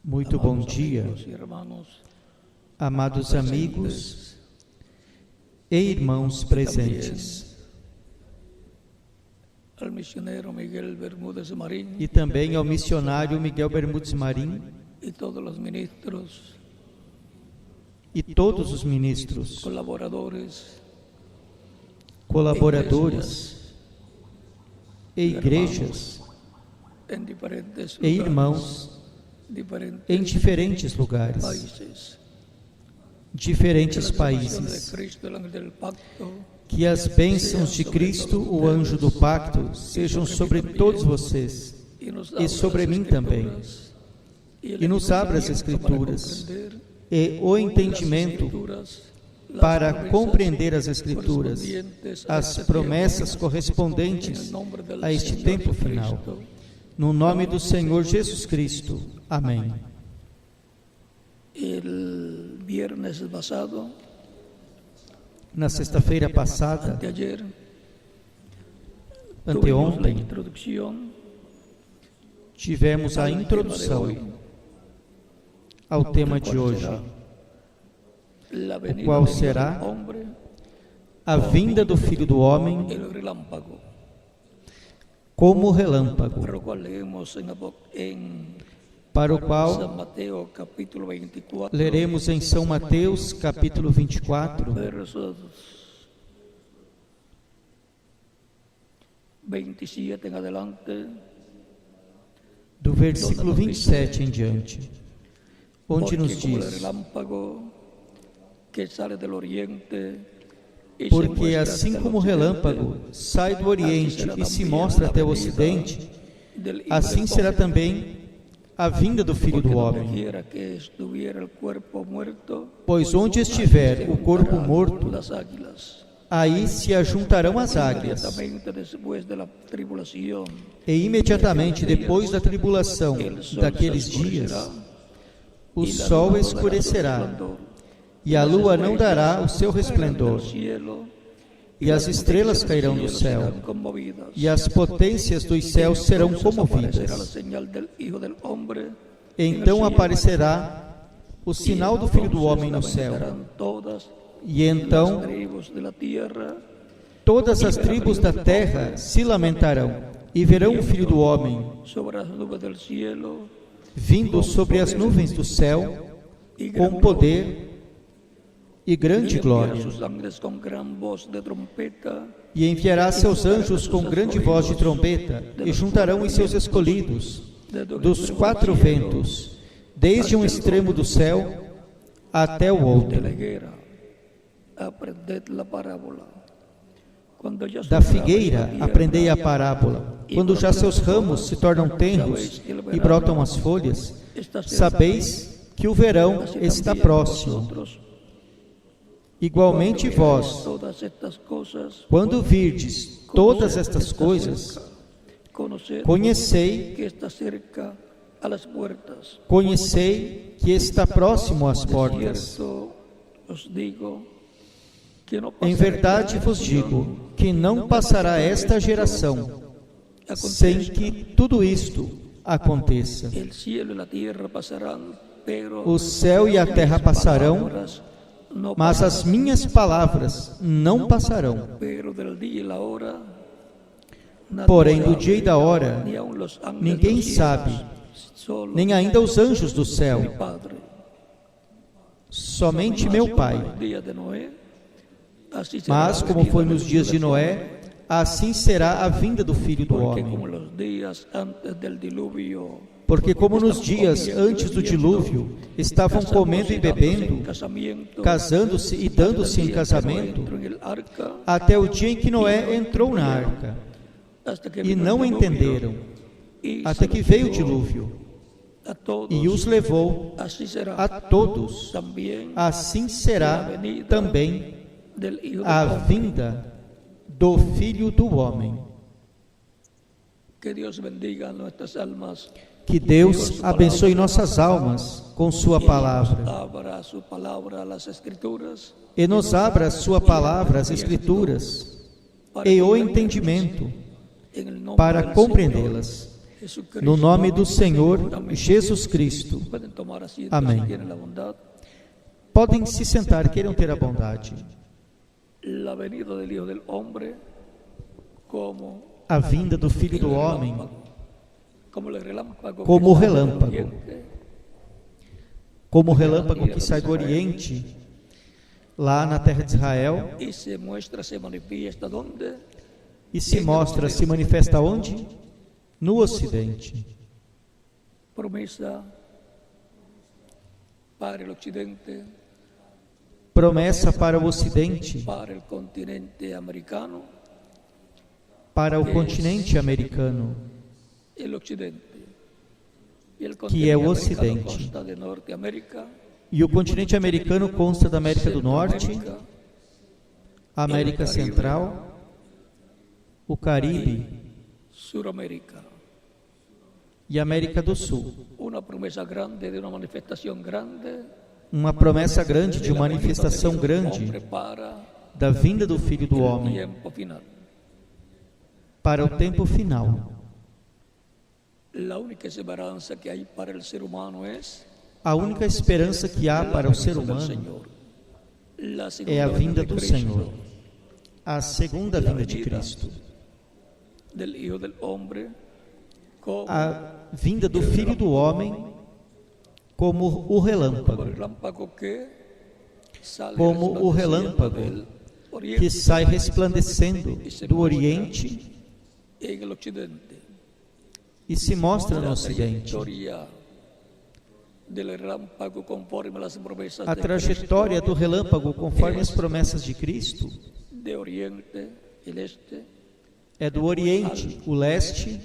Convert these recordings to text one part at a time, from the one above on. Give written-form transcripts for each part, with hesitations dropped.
Muito bom dia, amados amigos e irmãos presentes. E também ao missionário Miguel Bermúdez Marim e todos os ministros, colaboradores e igrejas e irmãos em diferentes lugares, diferentes países. Que as bênçãos de Cristo, o anjo do pacto, sejam sobre todos vocês e sobre mim também. E nos abra as Escrituras e o entendimento para compreender as Escrituras, as promessas correspondentes a este tempo final. No nome do Senhor Jesus Cristo. Amém. Na sexta-feira passada, anteontem, tivemos a introdução ao tema de hoje, o qual será a vinda do Filho do Homem como relâmpago, para o qual leremos em São Mateus, capítulo 24, do versículo 27 em diante, onde nos diz: porque assim como o relâmpago sai do Oriente e se mostra até o Ocidente, assim será também a vinda do Filho do Homem. Pois onde estiver o corpo morto, aí se ajuntarão as águias. E imediatamente depois da tribulação daqueles dias, o sol escurecerá, e a lua não dará o seu resplendor, e as estrelas cairão do céu, e as potências dos céus serão comovidas. Então aparecerá o sinal do Filho do Homem no céu, e então todas as tribos da terra se lamentarão, e verão o Filho do Homem vindo sobre as nuvens do céu, com poder e grande glória, e enviará seus anjos com grande voz de trombeta, e juntarão os seus escolhidos dos quatro ventos, desde um extremo do céu até o outro. Da figueira aprendei a parábola. Quando já seus ramos se tornam tenros e brotam as folhas, sabeis que o verão está próximo. Igualmente vós, quando virdes todas estas coisas, conhecei que está próximo às portas. Em verdade vos digo que não passará esta geração sem que tudo isto aconteça. O céu e a terra passarão, mas as minhas palavras não passarão. Porém, do dia e da hora, ninguém sabe, nem ainda os anjos do céu, somente meu Pai. Mas, como foi nos dias de Noé, assim será a vinda do Filho do Homem. Porque como nos dias antes do dilúvio, estavam comendo e bebendo, casando-se e dando-se em casamento, até o dia em que Noé entrou na arca, e não entenderam, até que veio o dilúvio, e os levou a todos. Assim será também a vinda do Filho do Homem. Que Deus abençoe nossas almas com sua palavra e nos abra a sua palavra, as Escrituras, e o entendimento para compreendê-las. no nome do Senhor Jesus Cristo. Amém. Podem se sentar, queiram ter a bondade. A vinda do Filho do Homem, como o relâmpago que sai do Oriente, lá na terra de Israel, e se mostra, se manifesta onde? No Ocidente. Promessa para o Ocidente, para o continente americano, que é o Ocidente. E o continente americano consta da América do Norte, América Central, o Caribe e América do Sul. Uma promessa grande de uma manifestação grande da vinda do Filho do Homem para o tempo final. A única esperança que há para o ser humano é a vinda do Senhor, a segunda vinda de Cristo, a vinda do Filho do Homem como o relâmpago, que sai resplandecendo do Oriente e se mostra no Ocidente. A trajetória do relâmpago, conforme as promessas de Cristo, é do Oriente, o leste,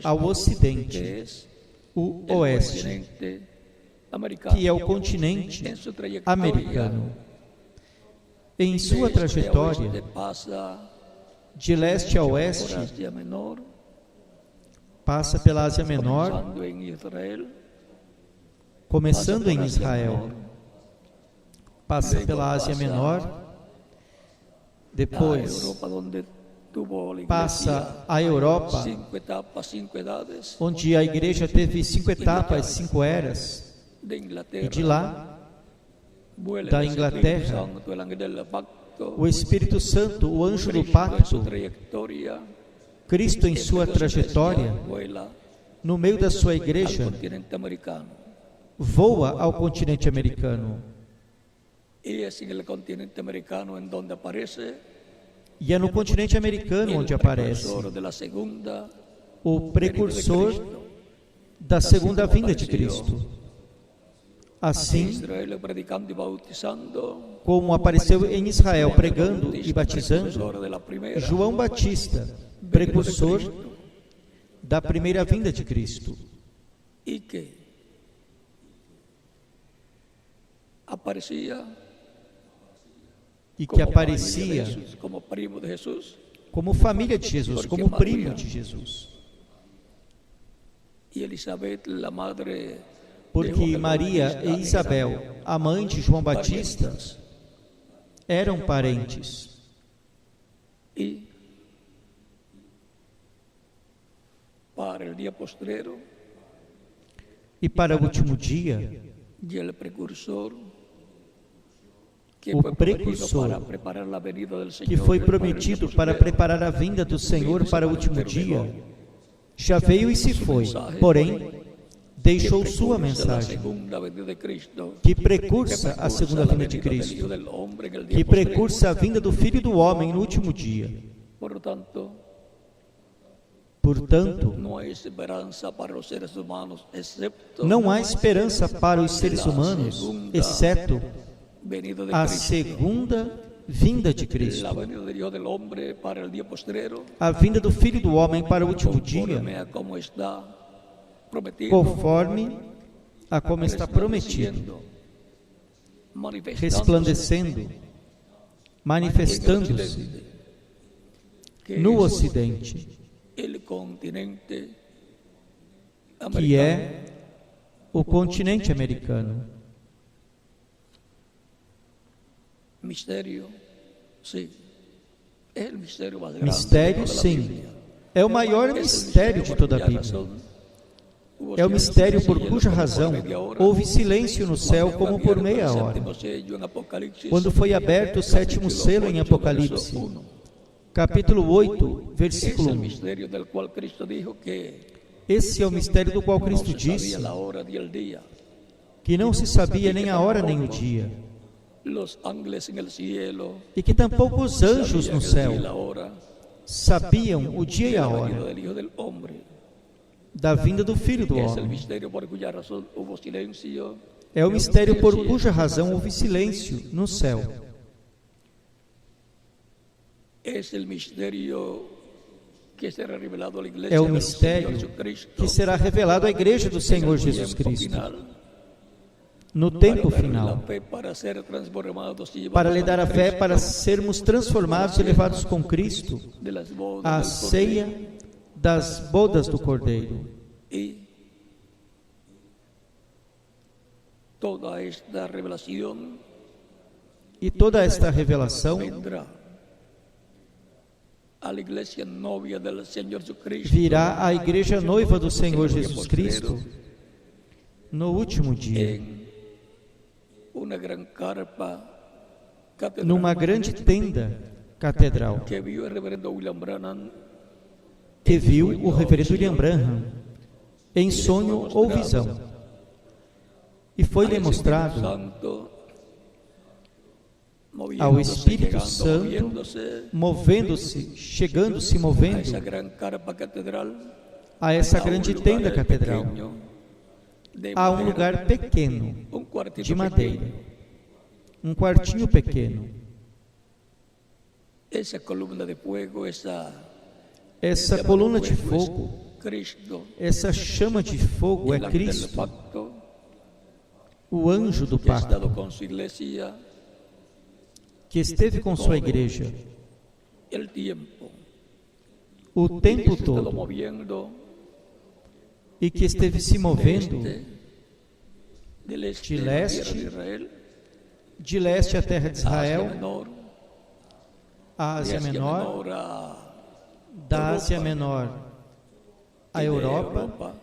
ao Ocidente, o Oeste, que é o continente americano. Em sua trajetória, de leste a oeste, passa pela Ásia Menor, começando em Israel, passa pela Ásia Menor, depois passa a Europa, onde a igreja teve 5 etapas, 5 eras, e de lá, da Inglaterra, o Espírito Santo, o anjo do pacto, Cristo em sua trajetória, no meio da sua igreja, voa ao continente americano. E é no continente americano onde aparece o precursor da segunda vinda de Cristo. Assim, como apareceu em Israel pregando e batizando, João Batista, precursor da primeira vinda de Cristo, e que aparecia como família de Jesus, como primo de Jesus. Porque Maria e Isabel, a mãe de João Batista, eram parentes. E para o último dia, o precursor que foi prometido para preparar a vinda do Senhor para o último dia, já veio e se foi, porém deixou sua mensagem, que precursa a segunda vinda de Cristo, que precursa a vinda do Filho do Homem no último dia. Portanto, não há esperança para os seres humanos, exceto a segunda vinda de Cristo, a vinda do Filho do Homem para o último dia, conforme a como está prometido, resplandecendo, manifestando-se no Ocidente, que é o continente americano. Mistério, sim, é o maior mistério de toda a Bíblia. É o mistério por cuja razão houve silêncio no céu como por meia hora, quando foi aberto o sétimo selo em Apocalipse, capítulo 8, versículo 1. Esse é o mistério do qual Cristo disse que não se sabia nem a hora nem o dia, e que tampouco os anjos no céu sabiam o dia e a hora da vinda do Filho do Homem. É o mistério por cuja razão houve silêncio no céu. É o mistério que será revelado à Igreja do Senhor Jesus Cristo no tempo final, para lhe dar a fé para sermos transformados e levados com Cristo à ceia das bodas do Cordeiro. E toda esta revelação virá à Igreja noiva do Senhor Jesus Cristo no último dia, numa grande tenda catedral que viu o reverendo William Branham em sonho ou visão, e foi-lhe mostrado ao Espírito Santo movendo-se, chegando-se, movendo a essa grande tenda catedral, a um lugar pequeno de madeira, um quartinho pequeno. Essa coluna de fogo, essa chama de fogo é Cristo, o anjo do pacto, que esteve com sua igreja o tempo todo e que esteve se movendo de leste à terra de Israel, a Ásia Menor, da Ásia Menor à Europa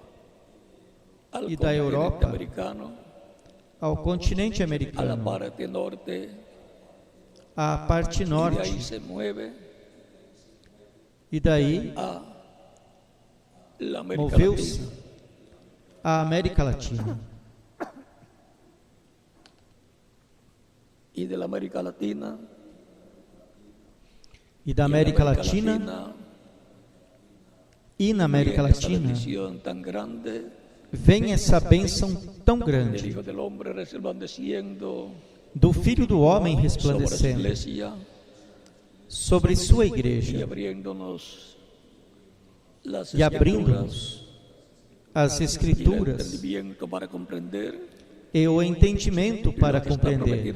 e da Europa ao continente americano, à parte norte, e daí moveu-se à América Latina. E da América Latina, e na América Latina vem essa bênção tão grande do Filho do Homem resplandecendo sobre sua igreja e abrindo-nos as Escrituras e o entendimento para compreender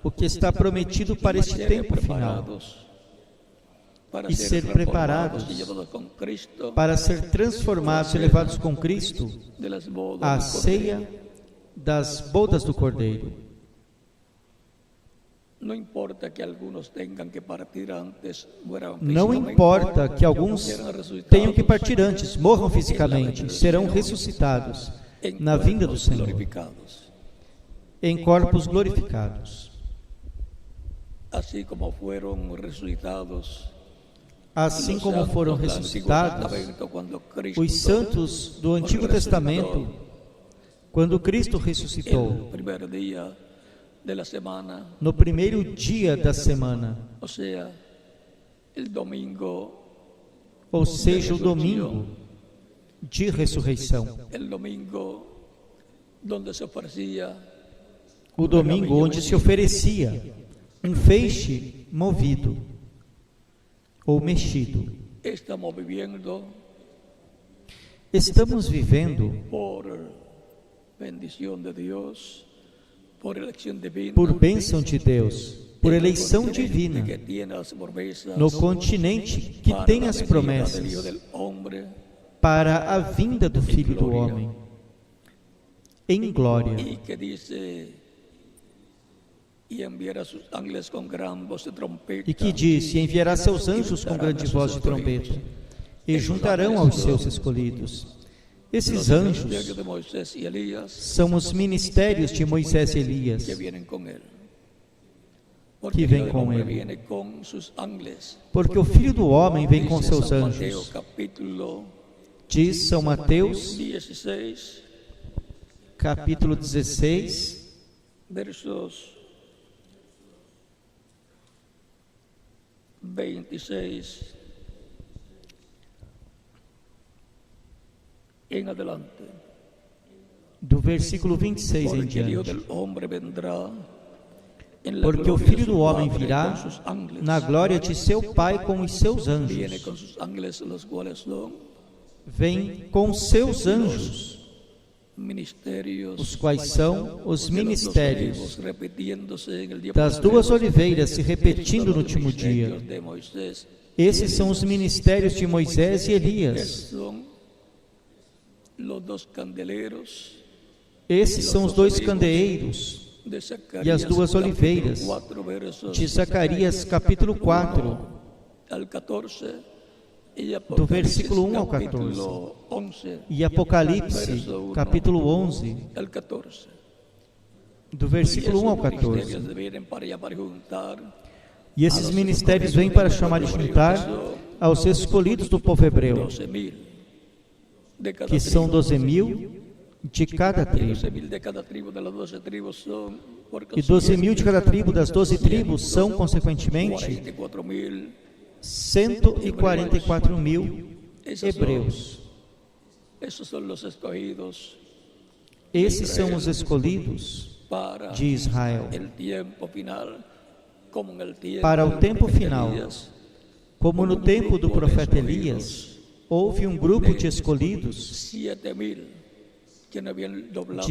o que está prometido para este tempo final, e ser preparados para ser transformados e levados com Cristo à ceia das bodas do Cordeiro. Não importa que alguns tenham que partir antes, morram fisicamente, serão ressuscitados na vinda do Senhor, em corpos glorificados. Assim como foram ressuscitados os santos do Antigo Testamento, quando Cristo ressuscitou, no primeiro dia da semana, ou seja, o domingo de ressurreição, o domingo onde se oferecia um feixe movido ou mexido. Estamos vivendo por bênção de Deus, por eleição divina, no continente que tem as promessas para a vinda do Filho do Homem em glória, E que disse: enviará seus anjos com grande voz de trombeta, e juntarão aos seus escolhidos. Esses anjos são os ministérios de Moisés e Elias, que vêm com ele. Porque o Filho do Homem vem com seus anjos. Diz São Mateus, capítulo 16, versos 26 em adelante. Do versículo 26 em diante. Porque o Filho do Homem virá na glória de seu Pai com os seus anjos. Vem com seus anjos, os quais são os ministérios das duas oliveiras se repetindo no último dia. Esses são os ministérios de Moisés e Elias. Esses são os dois candeeiros e as duas oliveiras, de Zacarias capítulo 4, do versículo 1 ao 14, e Apocalipse capítulo 11, do versículo 1 ao 14. E esses ministérios vêm para chamar e juntar aos escolhidos do povo hebreu, que são 12.000 de cada tribo. E 12.000 de cada tribo das 12 tribos são, consequentemente, 144.000 hebreus. Esses são os escolhidos de Israel para o tempo final. Como no tempo do profeta Elias, houve um grupo de escolhidos de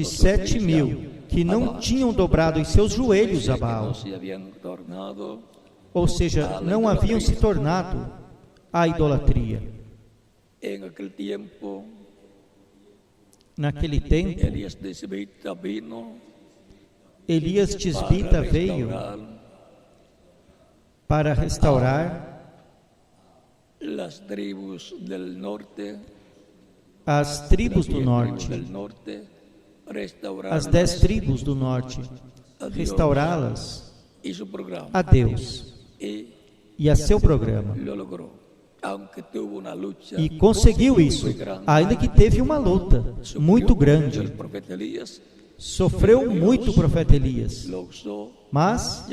7.000 que não tinham dobrado os seus joelhos a Baal, ou seja, não haviam se tornado à idolatria. Naquele tempo, Elias Tisbita veio para restaurar as tribos do norte, as 10 tribos do norte, restaurá-las a Deus e a seu programa. E conseguiu isso, ainda que teve uma luta muito grande. Sofreu muito o profeta Elias, mas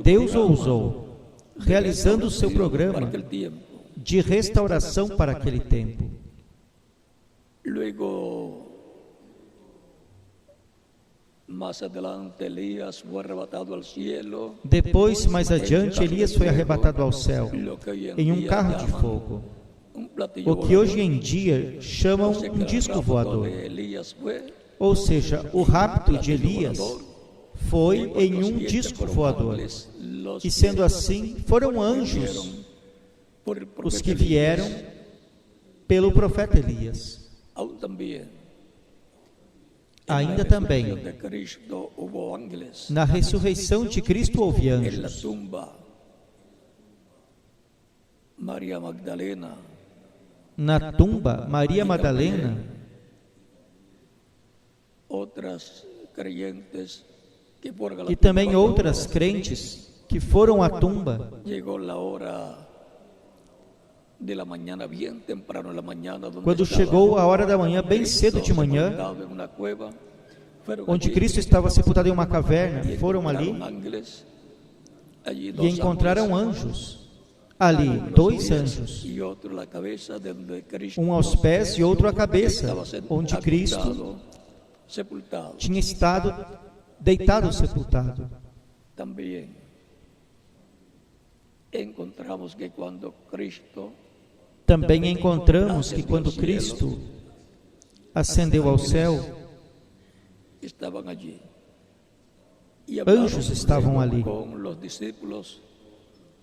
Deus o usou, realizando o seu programa de restauração para aquele tempo. Depois, mais adiante, Elias foi arrebatado ao céu em um carro de fogo, o que hoje em dia chamam um disco voador. Ou seja, o rapto de Elias foi em um disco voador. E sendo assim, foram anjos os que vieram pelo profeta Elias. Ainda também, na ressurreição de Cristo houve anjos. Na tumba, Maria Madalena, e também outras crentes que foram à tumba. Quando chegou a hora da manhã, bem cedo de manhã, onde Cristo estava sepultado em uma caverna, foram ali e encontraram anjos. Ali, 2 anjos, um aos pés e outro à cabeça, onde Cristo tinha estado deitado sepultado. Também encontramos que quando Cristo ascendeu ao céu, anjos estavam ali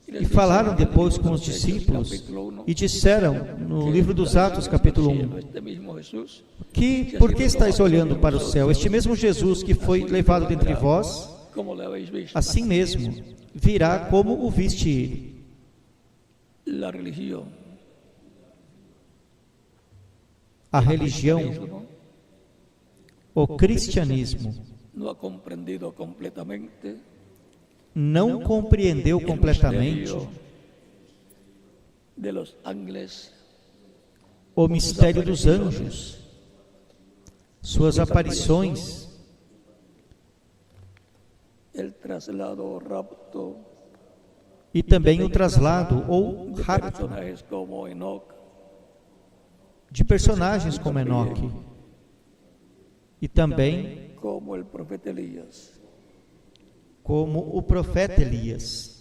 e falaram depois com os discípulos e disseram no livro dos Atos, capítulo 1, por que estáis olhando para o céu? Este mesmo Jesus que foi levado dentre vós como le habéis visto. assim mesmo virá como o viste ele. La religión, A religião, o cristianismo, no ha comprendido completamente não compreendeu el completamente misterio de los ángeles, o mistério dos anjos, suas aparições, el traslado o rapto e também o traslado ou de rapto personajes como Enoch, de personagens como Enoque, e também como el profeta Elías. como o profeta Elias.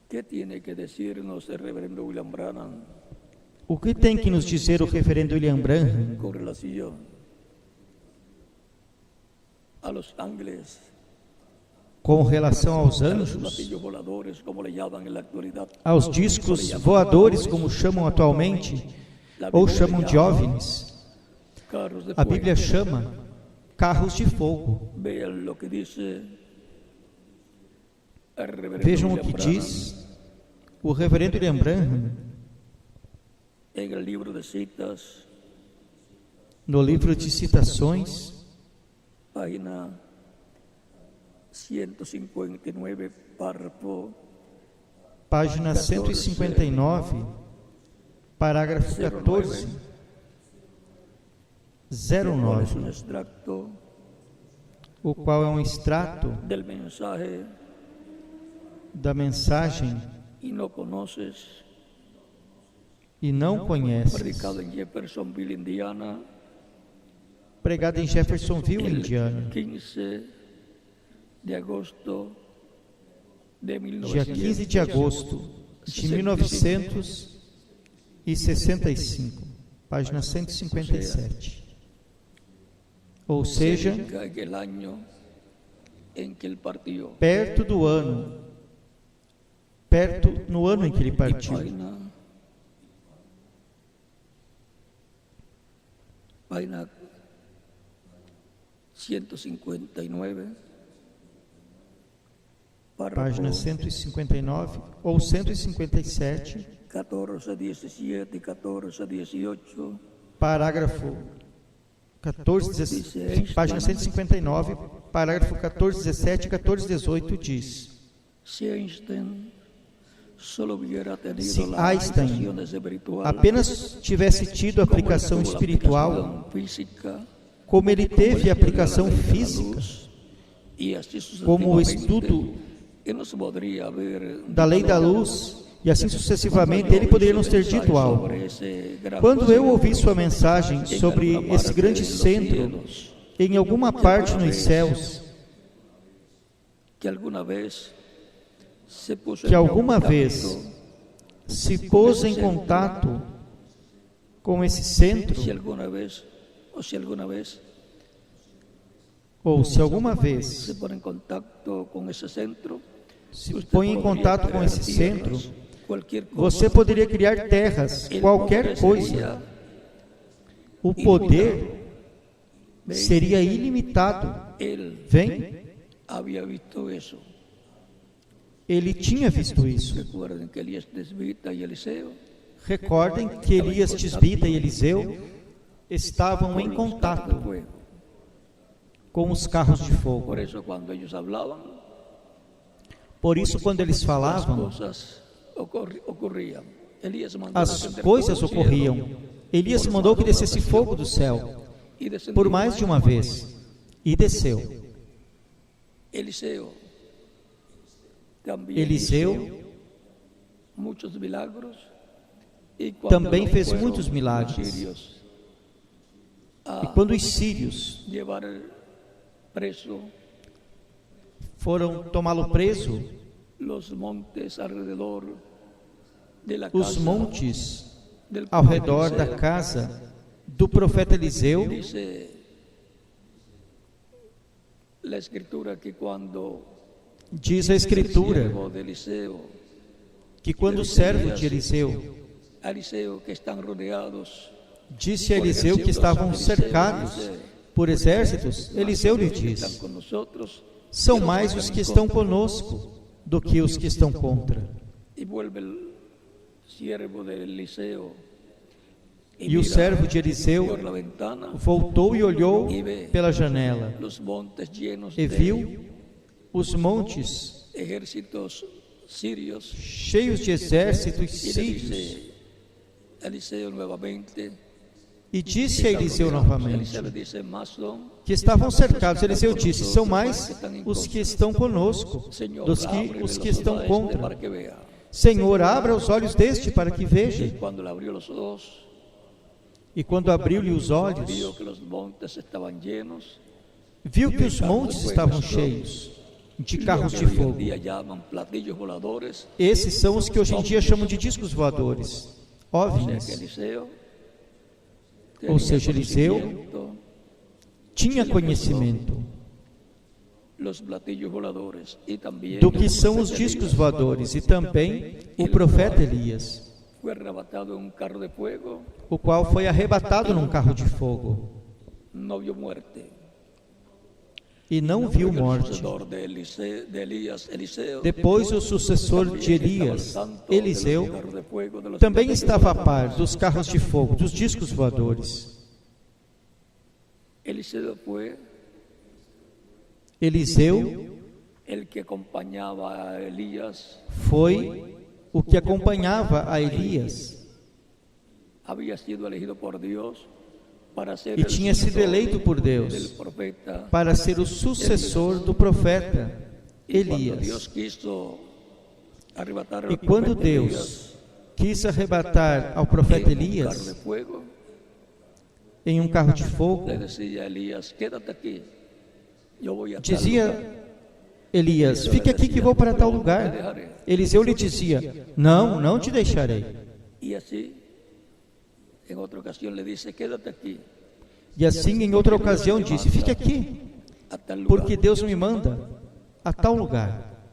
¿Qué tiene que decirnos el reverendo William Branham O que tem que nos dizer o reverendo William Branham con relación a los ángeles, com relação aos a los anjos, platillos voladores, como le llaman en la actualidad? aos discos voadores, como chamam atualmente, ou chamam de OVNIs? Carros de A Bíblia fuego. chama carros de fogo. Vean lo que dice el reverendo Vejam o William que Branham diz o reverendo William Branham en el libro de citas, no livro de citações, página 159, párrafo página 159, parágrafo 14, cual es un 09, extracto o qual é um extrato del mensaje da mensagem y no conoces, e não conheces, predicado en Jeffersonville, Indiana, pregada em Jeffersonville, el Indiana, 15 de agosto de dia 15 de agosto de 1965, página 157. Ou seja, cerca del año en que él partió. perto do ano, no ano em que ele partiu. Página 159, Página párrafo 159 ou 157, 14, 17 y 14, 18, parágrafo 14, 17, página 159, parágrafo 14, 17 e 14, 18 diz: si Einstein solo hubiera tenido se la Einstein aplicación espiritual, apenas tivesse tido a como él aplicação tuvo la espiritual, aplicación física, como ele como teve a él tiene la aplicação ley de la física, luz, y así como o sucesivamente, estudo él nos podría haber da lei da luz, e assim sucessivamente, ele poderia nos ter dito algo. Quando eu ouvi sua mensagem sobre esse grande centro, em alguma parte nos céus, que alguma vez se pôs em contato com esse centro, ou se alguma vez se põe em contato com esse centro, você poderia criar terras, qualquer coisa. O poder seria ilimitado. Vem? Ele tinha visto isso. Recordem que Elias Tisbita e Eliseu estavam em contato com os carros de fogo. Por isso, quando eles falavam, as coisas ocorriam. Elias mandou que descesse fogo do céu, por mais de uma vez, e desceu. Eliseu também fez muitos milagres. E quando os sírios foram tomá-lo preso, os montes ao redor da casa do profeta Eliseu, diz a Escritura que quando o servo de Eliseu disse a Eliseu que estavam cercados por exércitos, Eliseu lhe diz: são mais os que estão conosco do que os que estão contra. E o servo de Eliseu voltou e olhou pela janela e viu os montes cheios de exércitos sírios. E disse a Eliseu novamente, que estavam cercados. Eliseu disse: são mais os que estão conosco do que os que estão contra. Senhor, abra os olhos deste para que veja. E quando abriu-lhe os olhos, viu que os montes estavam cheios de carros de fogo. Esses são os que hoje em dia chamam de discos voadores, OVNIs. Ou seja, Eliseu tinha conhecimento do que são os discos voadores, e também o profeta Elias, o qual foi arrebatado num carro de fogo e não viu morte. Depois o sucessor de Elias, Eliseu, também estava a par dos carros de fogo, dos discos voadores. Eliseu foi o que acompanhava a Elias e tinha sido eleito por Deus para ser o sucessor do profeta Elias. E quando Deus quis arrebatar ao profeta Elias em um carro de fogo, dizia Elias: fique aqui que vou para tal lugar. Eliseu lhe dizia: não, não te deixarei. E assim, em outra ocasião disse: fique aqui, porque Deus me manda a tal lugar.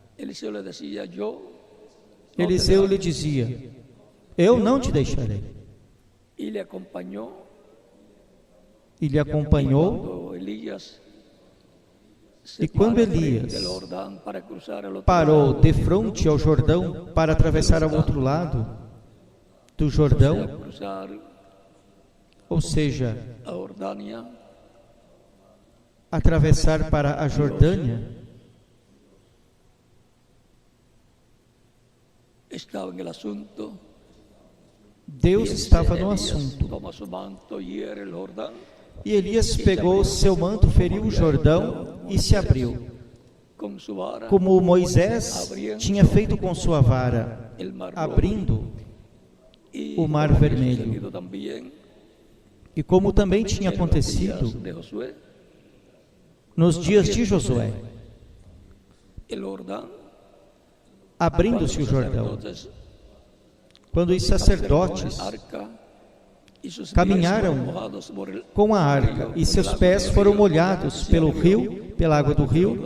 Eliseu lhe dizia: eu não te deixarei. E lhe acompanhou. E quando Elias parou de frente ao Jordão para atravessar ao outro lado do Jordão, ou seja, atravessar para a Jordânia, Deus estava no assunto. E Elias pegou seu manto, feriu o Jordão e se abriu, como Moisés tinha feito com sua vara, abrindo o Mar Vermelho. E como também tinha acontecido nos dias de Josué, abrindo-se o Jordão, quando os sacerdotes caminharam com a arca e seus pés foram molhados pelo rio, pela água do rio,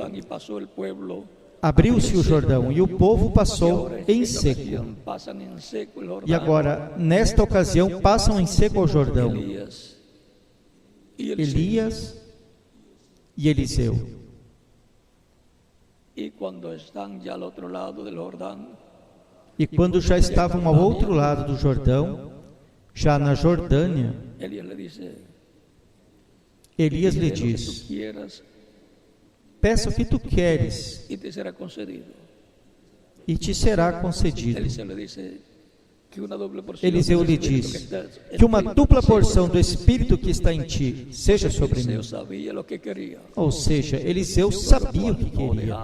abriu-se o Jordão e o povo passou em seco. E agora, nesta ocasião, passam em seco ao Jordão Elias e Eliseu. E quando já estavam ao outro lado do Jordão, já na Jordânia, Elias lhe diz: peça o que tu queres e te será concedido. Eliseu lhe diz: que uma dupla porção do Espírito que está em ti seja sobre mim. Ou seja, Eliseu sabia o que queria,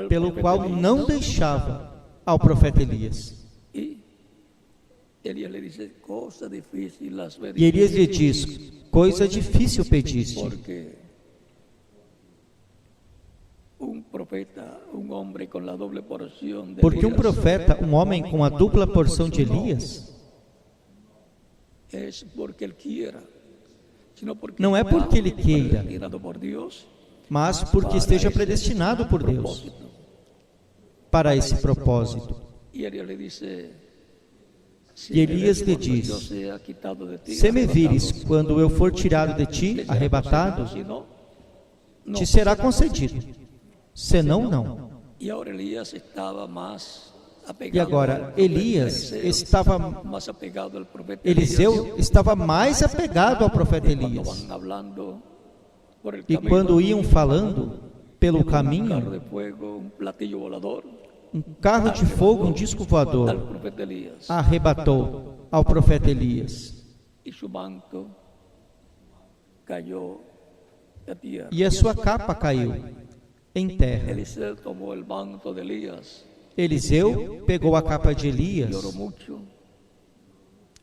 pelo qual não deixava ao profeta Elias. E Elias lhe diz: coisa difícil pediste. Porque um profeta, um homem com a dupla porção de Elias, não é porque ele queira, mas porque esteja predestinado por Deus para esse propósito. E Elias lhe diz: se me vires quando eu for tirado de ti, arrebatado, te será concedido, senão não. E agora Eliseu estava mais apegado ao profeta Elias. E quando iam falando pelo caminho, um carro de fogo, um disco voador, arrebatou ao profeta Elias. E a sua capa caiu em terra. Eliseu pegou a capa de Elias,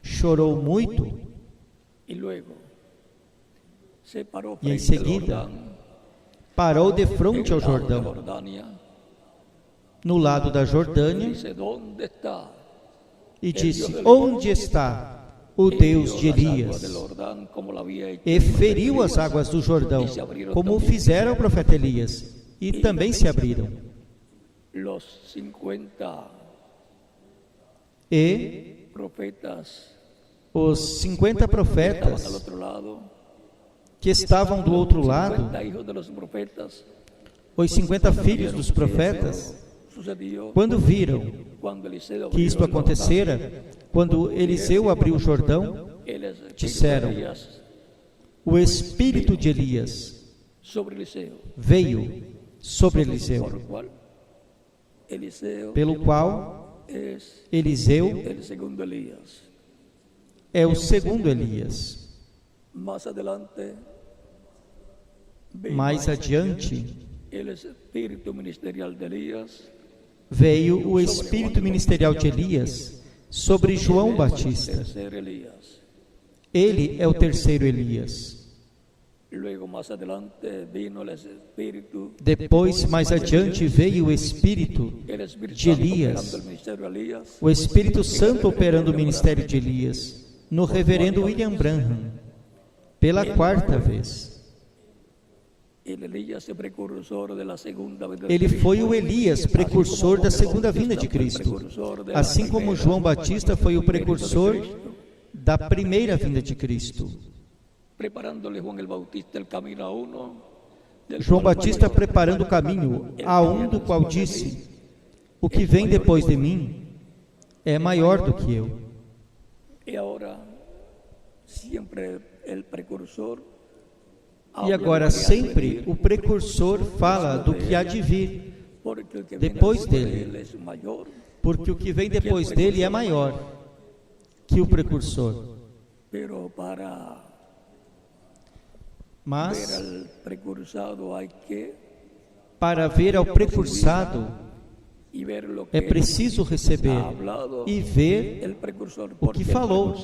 chorou muito, e em seguida parou de frente ao Jordão, no lado da Jordânia, e disse: onde está o Deus de Elias? E feriu as águas do Jordão, como o fizera o profeta Elias, e também se abriram. E os 50 profetas que estavam do outro lado, os 50 filhos dos profetas, quando viram que isto acontecera, quando Eliseu abriu o Jordão, disseram: o espírito de Elias veio sobre Eliseu, pelo qual Eliseu é o segundo Elias. Mais adiante, veio o espírito ministerial de Elias sobre João Batista. Ele é o terceiro Elias. Depois, mais adiante, veio o Espírito de Elias, o Espírito Santo operando o ministério de Elias, no reverendo William Branham, pela quarta vez. Ele foi o Elias, precursor da segunda vinda de Cristo, assim como João Batista foi o precursor da primeira vinda de Cristo. João Batista preparando o caminho a um do qual disse: o que vem depois de mim é maior do que eu. E agora sempre o precursor fala do que há de vir depois dele, porque o que vem depois dele é maior que o precursor. Mas para ver ao precursado é preciso receber e ver o que falou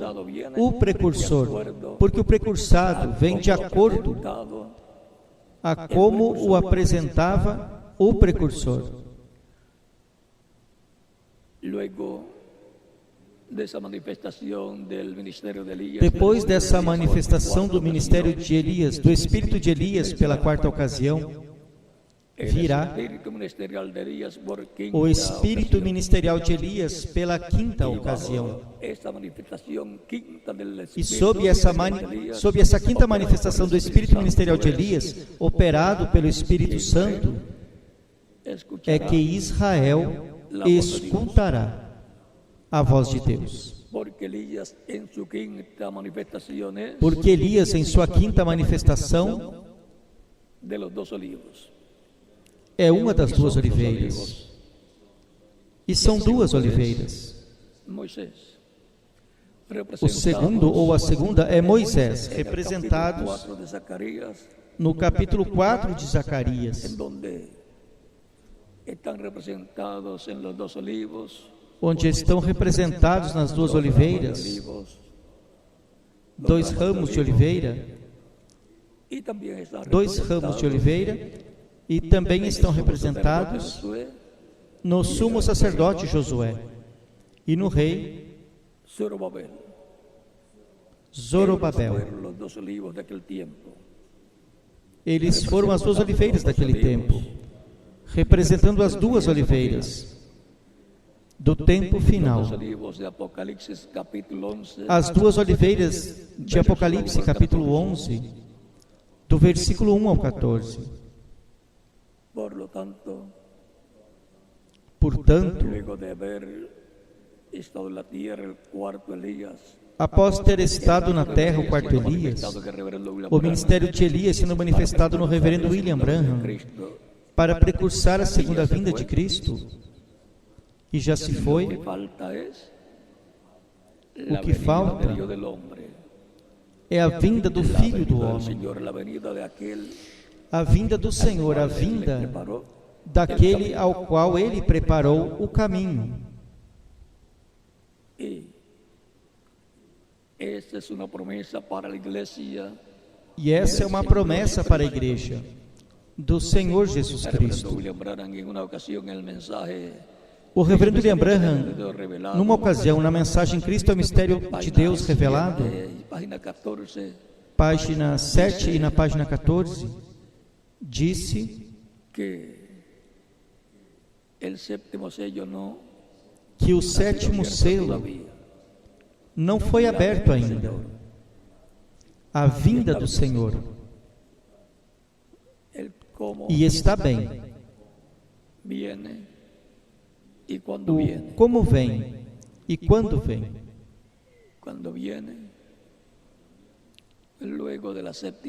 o precursor, porque o precursado vem de acordo a como o apresentava o precursor. Depois dessa manifestação do ministério de Elias, do Espírito de Elias pela quarta ocasião, virá o Espírito ministerial de Elias pela quinta ocasião. E sob essa quinta manifestação do Espírito ministerial de Elias, operado pelo Espírito Santo, é que Israel escutará a voz de Deus. Porque Elias, em sua quinta manifestação, é uma das duas oliveiras. E são duas oliveiras. O segundo ou a segunda é Moisés, representados no capítulo 4 de Zacarias, onde estão representados nas duas oliveiras, dois ramos de oliveira, e também estão representados no sumo sacerdote Josué e no rei Zorobabel. Eles foram as duas oliveiras daquele tempo, representando as duas oliveiras do tempo final. Los olivos de Apocalipsis, capítulo 11, As duas oliveiras de Apocalipse, capítulo 11, do versículo 1 ao 14. por lo tanto, Portanto, luego de haber estado en la tierra el cuarto Elías, após ter estado na terra o quarto Elias, o ministério de Elias sendo manifestado no reverendo William Branham para precursar a segunda vinda de Cristo, e já se foi, o que falta é a vinda do Filho do Homem, a vinda do Senhor, a vinda daquele ao qual Ele preparou o caminho. Esta es una promesa para la iglesia. E essa é uma promessa para a igreja do Senhor Jesus Cristo. O reverendo William Branham, numa ocasião, na mensagem Cristo é o mistério de Deus revelado, página 7 e na página 14, disse que o sétimo selo não foi aberto ainda. A vinda do Senhor. E está bem. O como vem e quando vem.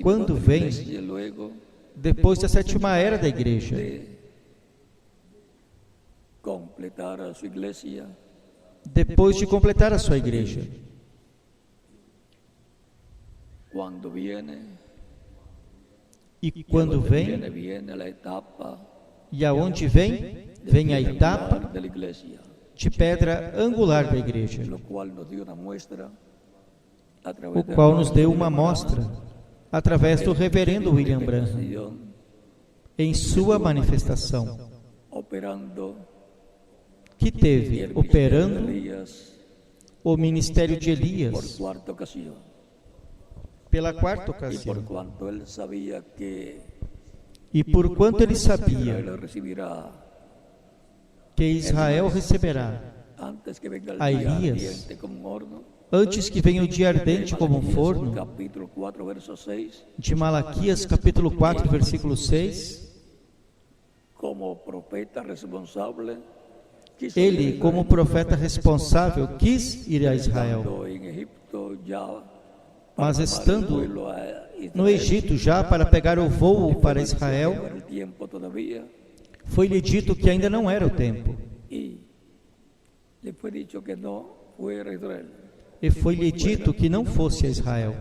Quando vem, depois da sétima era da igreja, depois de completar a sua igreja. E quando vem, e aonde vem, vem a etapa de pedra angular da igreja, o qual nos deu uma amostra através do reverendo William Branham, em sua manifestação, que teve operando o ministério de Elias pela quarta ocasião. E por quanto ele sabia que Israel receberá a Elias antes que venha o dia ardente como um forno, de Malaquias capítulo 4, versículo 6, ele, como profeta responsável, quis ir a Israel, mas estando no Egito já para pegar o voo para Israel, foi-lhe dito que ainda não era o tempo. E foi-lhe dito que não fosse a Israel,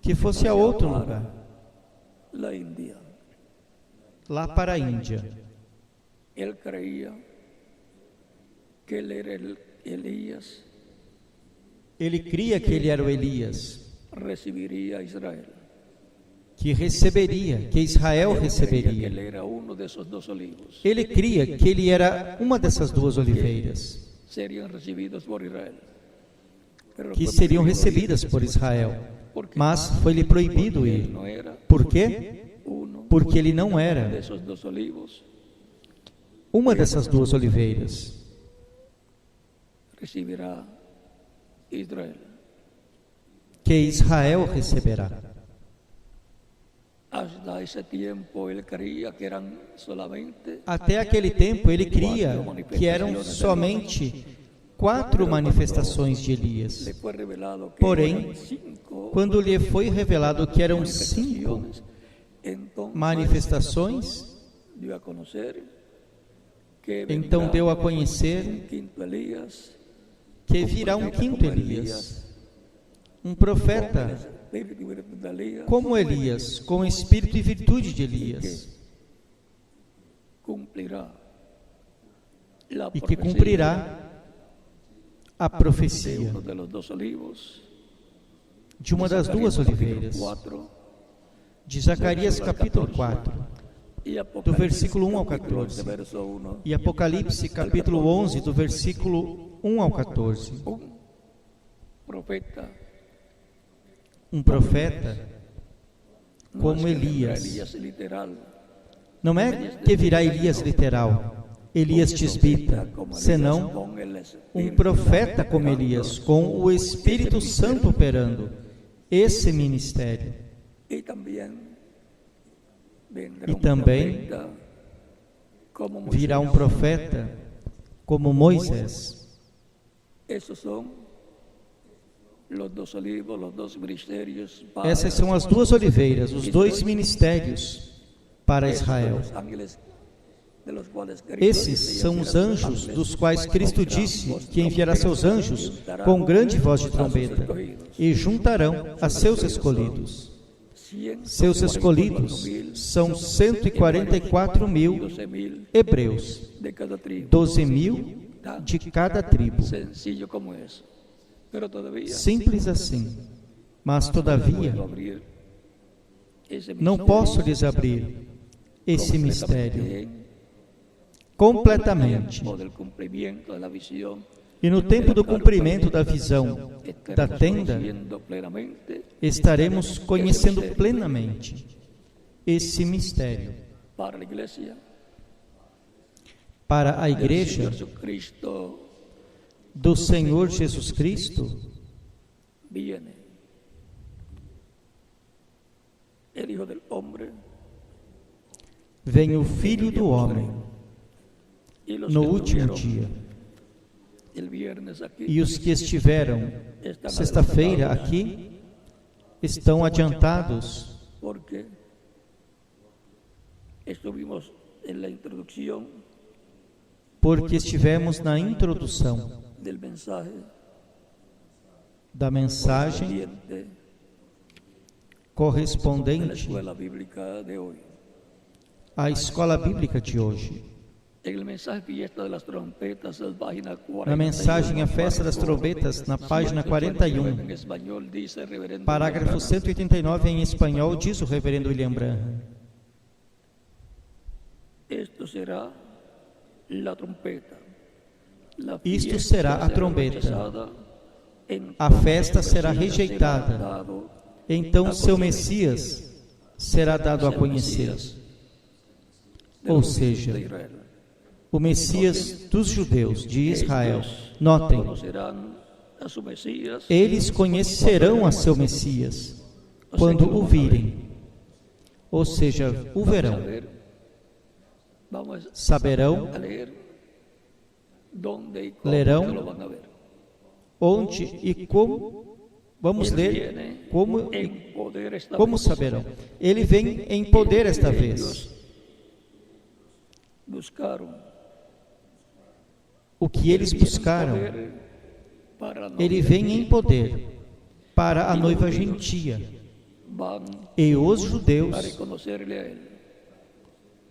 que fosse a outro lugar, lá para a Índia. Ele creia que ele era Elias. Ele cria que ele era o Elias, receberia Israel, que receberia, que Israel receberia. Ele era um desses dois olivos. Ele cria que ele era uma dessas duas oliveiras, seriam recebidas por Israel, que seriam recebidas por Israel, mas foi-lhe proibido ir. Por quê? Porque ele não era uma dessas duas oliveiras. Receberá Israel, que Israel receberá. Até aquele tempo ele cria que eram somente 4 manifestações de Elias. Porém, quando lhe foi revelado que eram 5 manifestações, então deu a conhecer que virá um quinto Elias, um profeta como Elias, com o espírito e virtude de Elias, e que cumprirá a profecia de uma das duas oliveiras, de Zacarias capítulo 4, do versículo 1 ao 14, e Apocalipse capítulo 11, do versículo 1 ao 14. Um profeta como Elias. Não é que virá Elias literal, Elias Tisbita, senão um profeta como Elias, com o Espírito Santo operando esse ministério. E também virá um profeta como Moisés. Essas são as duas oliveiras, os dois ministérios para Israel. Esses são os anjos dos quais Cristo disse que enviará seus anjos com grande voz de trombeta e juntarão a seus escolhidos. Seus escolhidos são 144.000 hebreus, 12.000 de cada tribo. Simples assim, mas todavia não posso lhes abrir esse mistério completamente. E no tempo do cumprimento da visão da tenda, estaremos conhecendo plenamente esse mistério. Para a igreja do Senhor Jesus Cristo, vem o Filho do Homem no último dia. E os que estiveram sexta-feira aqui estão adiantados, porque estivemos na introdução da mensagem correspondente à escola bíblica de hoje. Na mensagem A Festa das Trombetas, na página 41, parágrafo 189 em espanhol, diz o reverendo William Branham: isto será a trombeta. A festa será rejeitada. Então seu Messias será dado a conhecer. Ou seja, o Messias dos judeus, de Israel. Notem, eles conhecerão a seu Messias quando o virem, ou seja, o verão. Saberão, lerão, onde e como. Vamos ler como saberão. Ele vem em poder esta vez. O que eles buscaram, ele vem em poder para a noiva gentia. E os judeus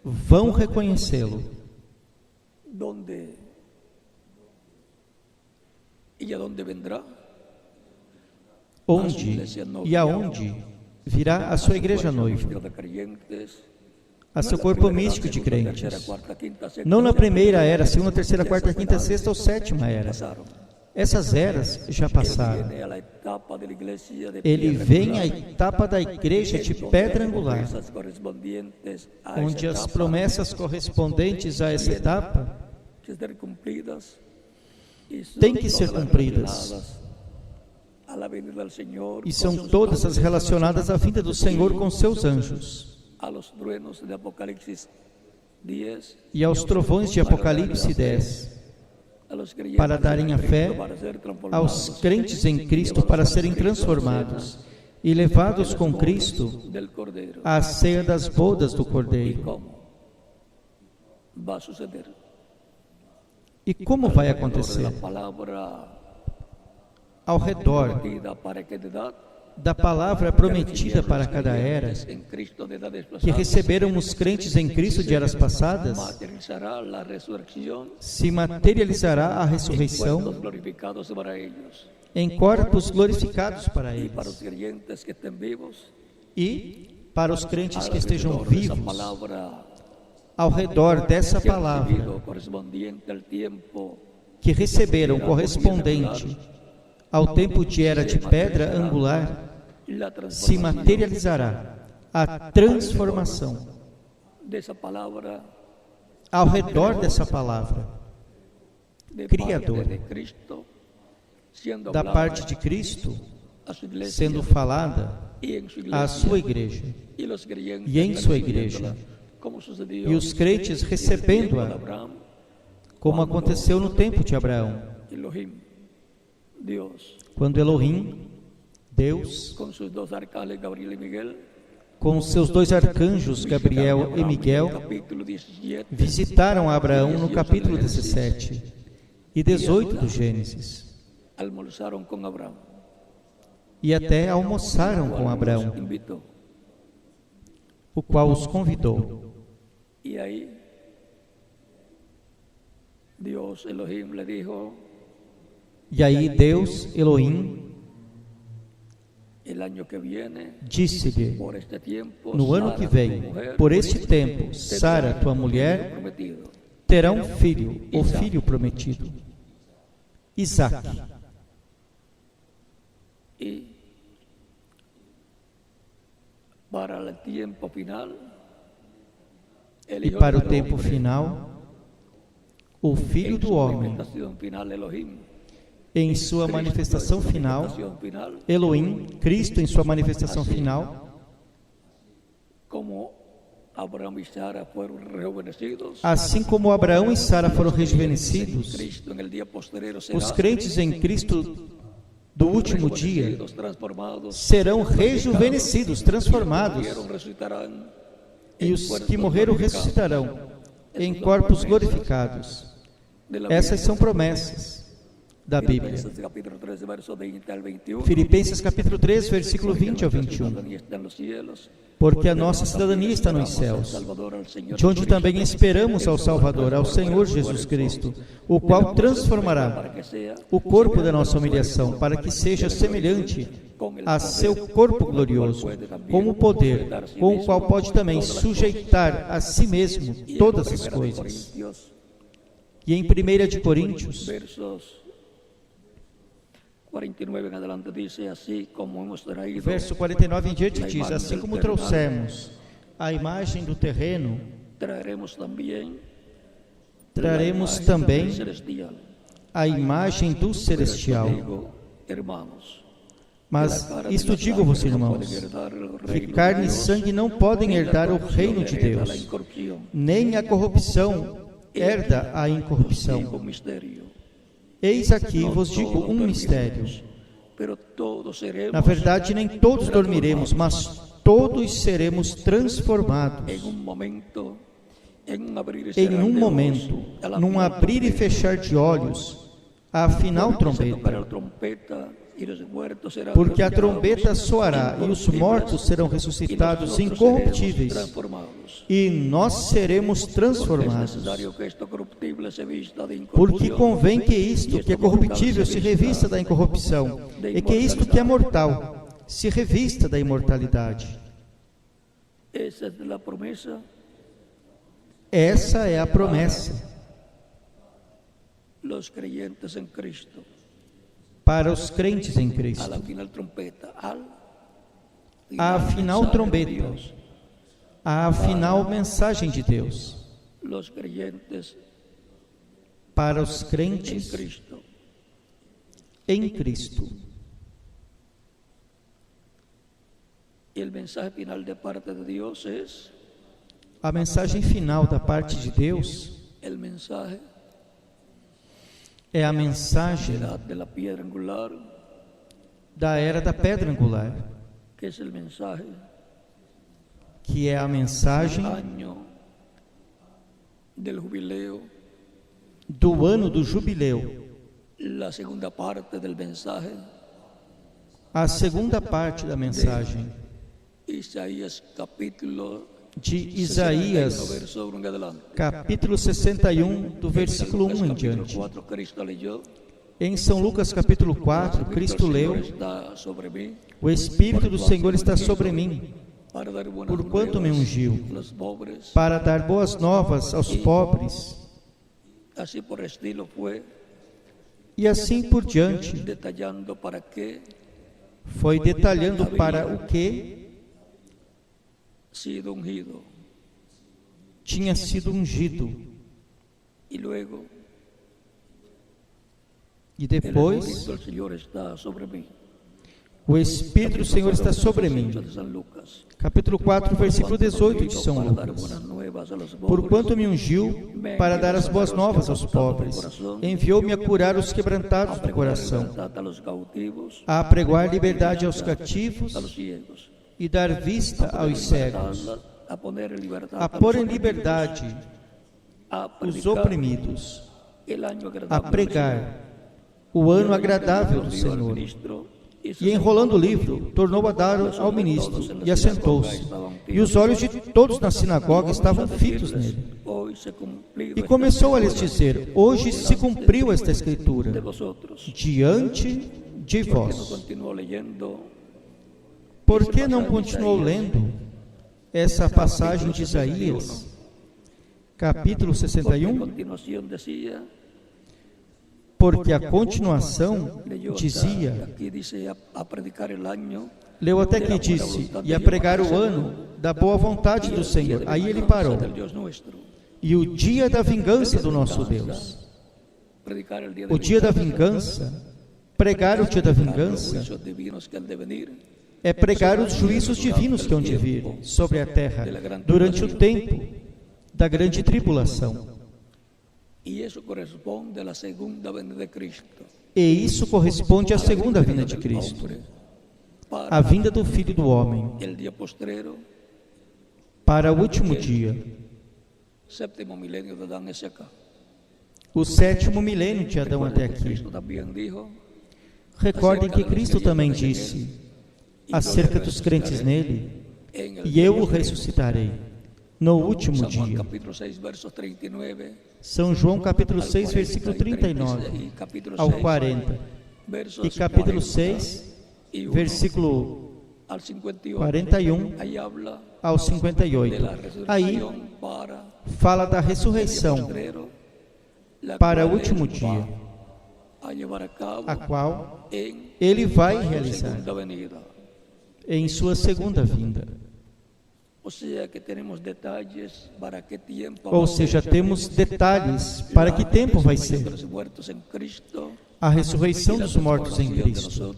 vão reconhecê-lo. Onde e aonde virá a sua igreja noiva, a seu corpo místico de crentes, não na primeira era, segunda, terceira, quarta, quinta, sexta ou sétima era. Essas eras já passaram. Ele vem à etapa da igreja de pedra angular, onde as promessas correspondentes a essa etapa têm que ser cumpridas. E são todas as relacionadas à vinda do Senhor com seus anjos. E aos trovões de Apocalipse 10, para darem a fé aos crentes em Cristo para serem transformados e levados com Cristo à ceia das bodas do Cordeiro. E como vai acontecer? Ao redor da palavra prometida para cada era, que receberam os crentes em Cristo de eras passadas, se materializará a ressurreição em corpos glorificados para eles. E para os crentes que estejam vivos, ao redor dessa palavra, que receberam correspondente ao tempo de era de pedra angular, se materializará a transformação ao redor dessa palavra criadora, da parte de Cristo, sendo falada à sua igreja e em sua igreja, e os crentes recebendo-a, como aconteceu no tempo de Abraão, quando Elohim, Deus, com seus dois arcanjos, Gabriel e Miguel, visitaram Abraão no capítulo 17 e 18 do Gênesis, e até almoçaram com Abraão, o qual os convidou. E aí, Deus, Elohim, disse-lhe: no ano que vem, por este tempo, Sara, tua mulher, terá um filho, o filho prometido, Isaque. E para o tempo final, o Filho do Homem, em sua manifestação final, Elohim, Cristo em sua manifestação final, assim como Abraão e Sara foram rejuvenescidos, os crentes em Cristo do último dia serão rejuvenescidos, transformados, e os que morreram ressuscitarão em corpos glorificados. Essas são promessas da Bíblia. Filipenses capítulo 3, versículo 20 ao 21. Porque a nossa cidadania está nos céus, de onde também esperamos ao Salvador, ao Senhor Jesus Cristo, o qual transformará o corpo da nossa humilhação, para que seja semelhante a seu corpo glorioso, com o poder, com o qual pode também sujeitar a si mesmo todas as coisas. E em 1 de Coríntios, verso 49 em diante diz: assim como trouxemos a imagem do terreno, traremos também a imagem do celestial. Mas isto digo-vos, irmãos, que carne e sangue não podem herdar o reino de Deus, nem a corrupção herda a incorrupção. Eis aqui vos digo um mistério. Na verdade, nem todos dormiremos, mas todos seremos transformados. Em um momento, num abrir e fechar de olhos, a final trombeta. Porque a trombeta soará e os mortos serão ressuscitados incorruptíveis, e nós seremos transformados. Porque convém que isto que é corruptível se revista da incorrupção, e que isto que é mortal se revista da imortalidade. Essa é a promessa para os crentes em Cristo. A final trombeta, a final mensagem de Deus para os crentes em Cristo. A mensagem final da parte de Deus é a mensagem da era da pedra angular, que é a mensagem do ano do jubileu. A segunda parte da mensagem de Isaías, capítulo 61, do versículo 1 em diante. Em São Lucas, capítulo 4, Cristo leu: o Espírito do Senhor está sobre mim, porquanto me ungiu, para dar boas novas aos pobres, e assim por diante. Foi detalhando para o que tinha sido ungido. E depois, o Espírito do Senhor está sobre mim. Capítulo 4, versículo 18 de São Lucas. Porquanto me ungiu para dar as boas novas aos pobres, enviou-me a curar os quebrantados do coração, a apregoar liberdade aos cativos e dar vista aos cegos, a pôr em liberdade os oprimidos, a pregar o ano agradável do Senhor. E enrolando o livro, tornou a dar ao ministro e assentou-se. E os olhos de todos na sinagoga estavam fitos nele. E começou a lhes dizer: hoje se cumpriu esta escritura diante de vós. Por que não continuou lendo essa passagem de Isaías, capítulo 61? Porque a continuação dizia, leu até que disse, e a pregar o ano da boa vontade do Senhor. Aí ele parou. E o dia da vingança do nosso Deus. O dia da vingança, pregar o dia da vingança, é pregar os juízos divinos que hão de vir sobre a terra durante o tempo da grande tribulação. E isso corresponde à segunda vinda de Cristo, a vinda do Filho do Homem, para o último dia. O sétimo milênio de Adão até aqui. Recordem que Cristo também disse acerca dos crentes nele: e eu o ressuscitarei no último dia. São João capítulo 6, versículo 39 ao 40. E capítulo 6, versículo 41 ao 58. Aí fala da ressurreição para o último dia, a qual ele vai realizar em sua segunda vinda. Ou seja, temos detalhes para que tempo vai ser a ressurreição dos mortos em Cristo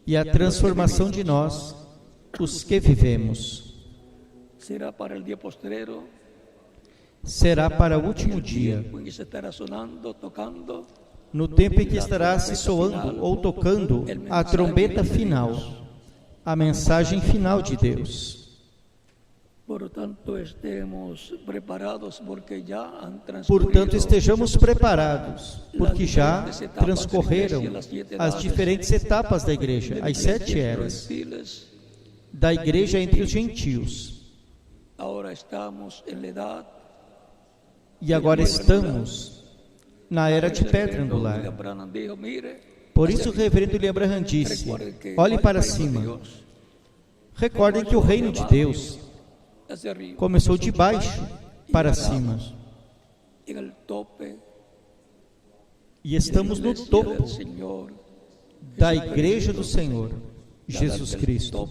e a transformação de nós, os que vivemos. Será para o último dia, no tempo em que estará se soando ou tocando a trombeta final, a mensagem final de Deus. Portanto, estejamos preparados, porque já transcorreram as diferentes etapas da igreja, as 7 eras da igreja entre os gentios. E agora estamos na era de pedra angular. Por isso o reverendo William Branham disse: olhe para cima. Recordem que o reino de Deus começou de baixo para cima. E estamos no topo da igreja do Senhor, Jesus Cristo.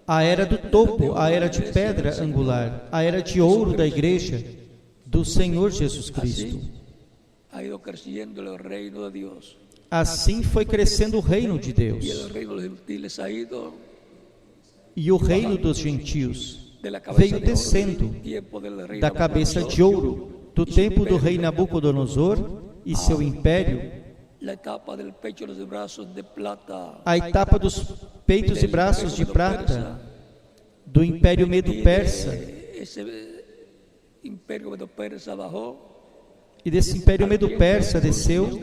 A era do topo, a era de pedra angular, a era de ouro da igreja do Senhor Jesus Cristo. Assim foi crescendo o reino de Deus. E o reino dos gentios veio descendo da cabeça de ouro do tempo do rei Nabucodonosor e seu império, a etapa dos peitos e braços de prata do império Medo-Persa, e desse império Medo-Persa desceu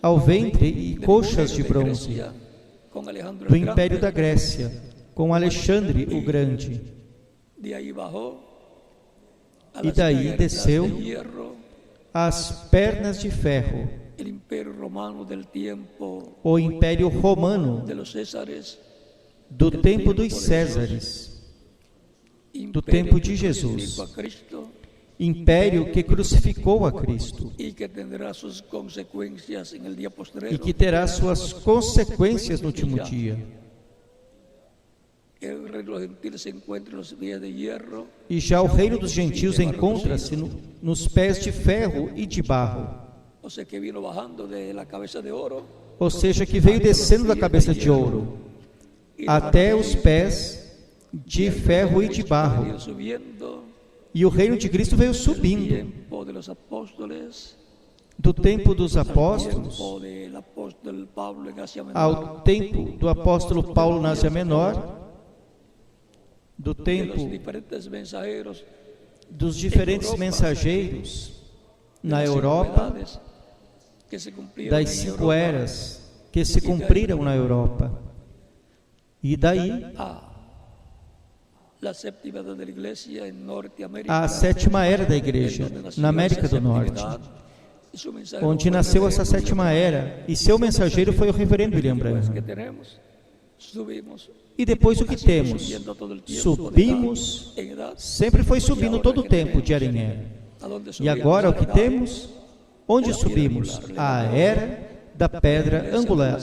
ao ventre e coxas de bronze do império da Grécia, com Alexandre o Grande. E daí desceu as pernas de ferro, o Império Romano do tempo dos Césares, do tempo de Jesus, império que crucificou a Cristo e que terá suas consequências no último dia. E já o reino dos gentios encontra-se nos pés de ferro e de barro. Ou seja, que veio descendo da cabeça de ouro até os pés de ferro e de barro. E o reino de Cristo veio subindo do tempo dos apóstolos ao tempo do apóstolo Paulo na Ásia Menor, do tempo dos diferentes mensageiros na Europa, das 5 eras que se cumpriram na Europa. E daí a 7ª era da igreja na América do Norte, onde nasceu essa 7ª era, e seu mensageiro foi o reverendo William Branham. E depois o que temos? Subimos, sempre foi subindo todo o tempo, de era em era. E agora o que temos? Onde subimos? A era da pedra angular,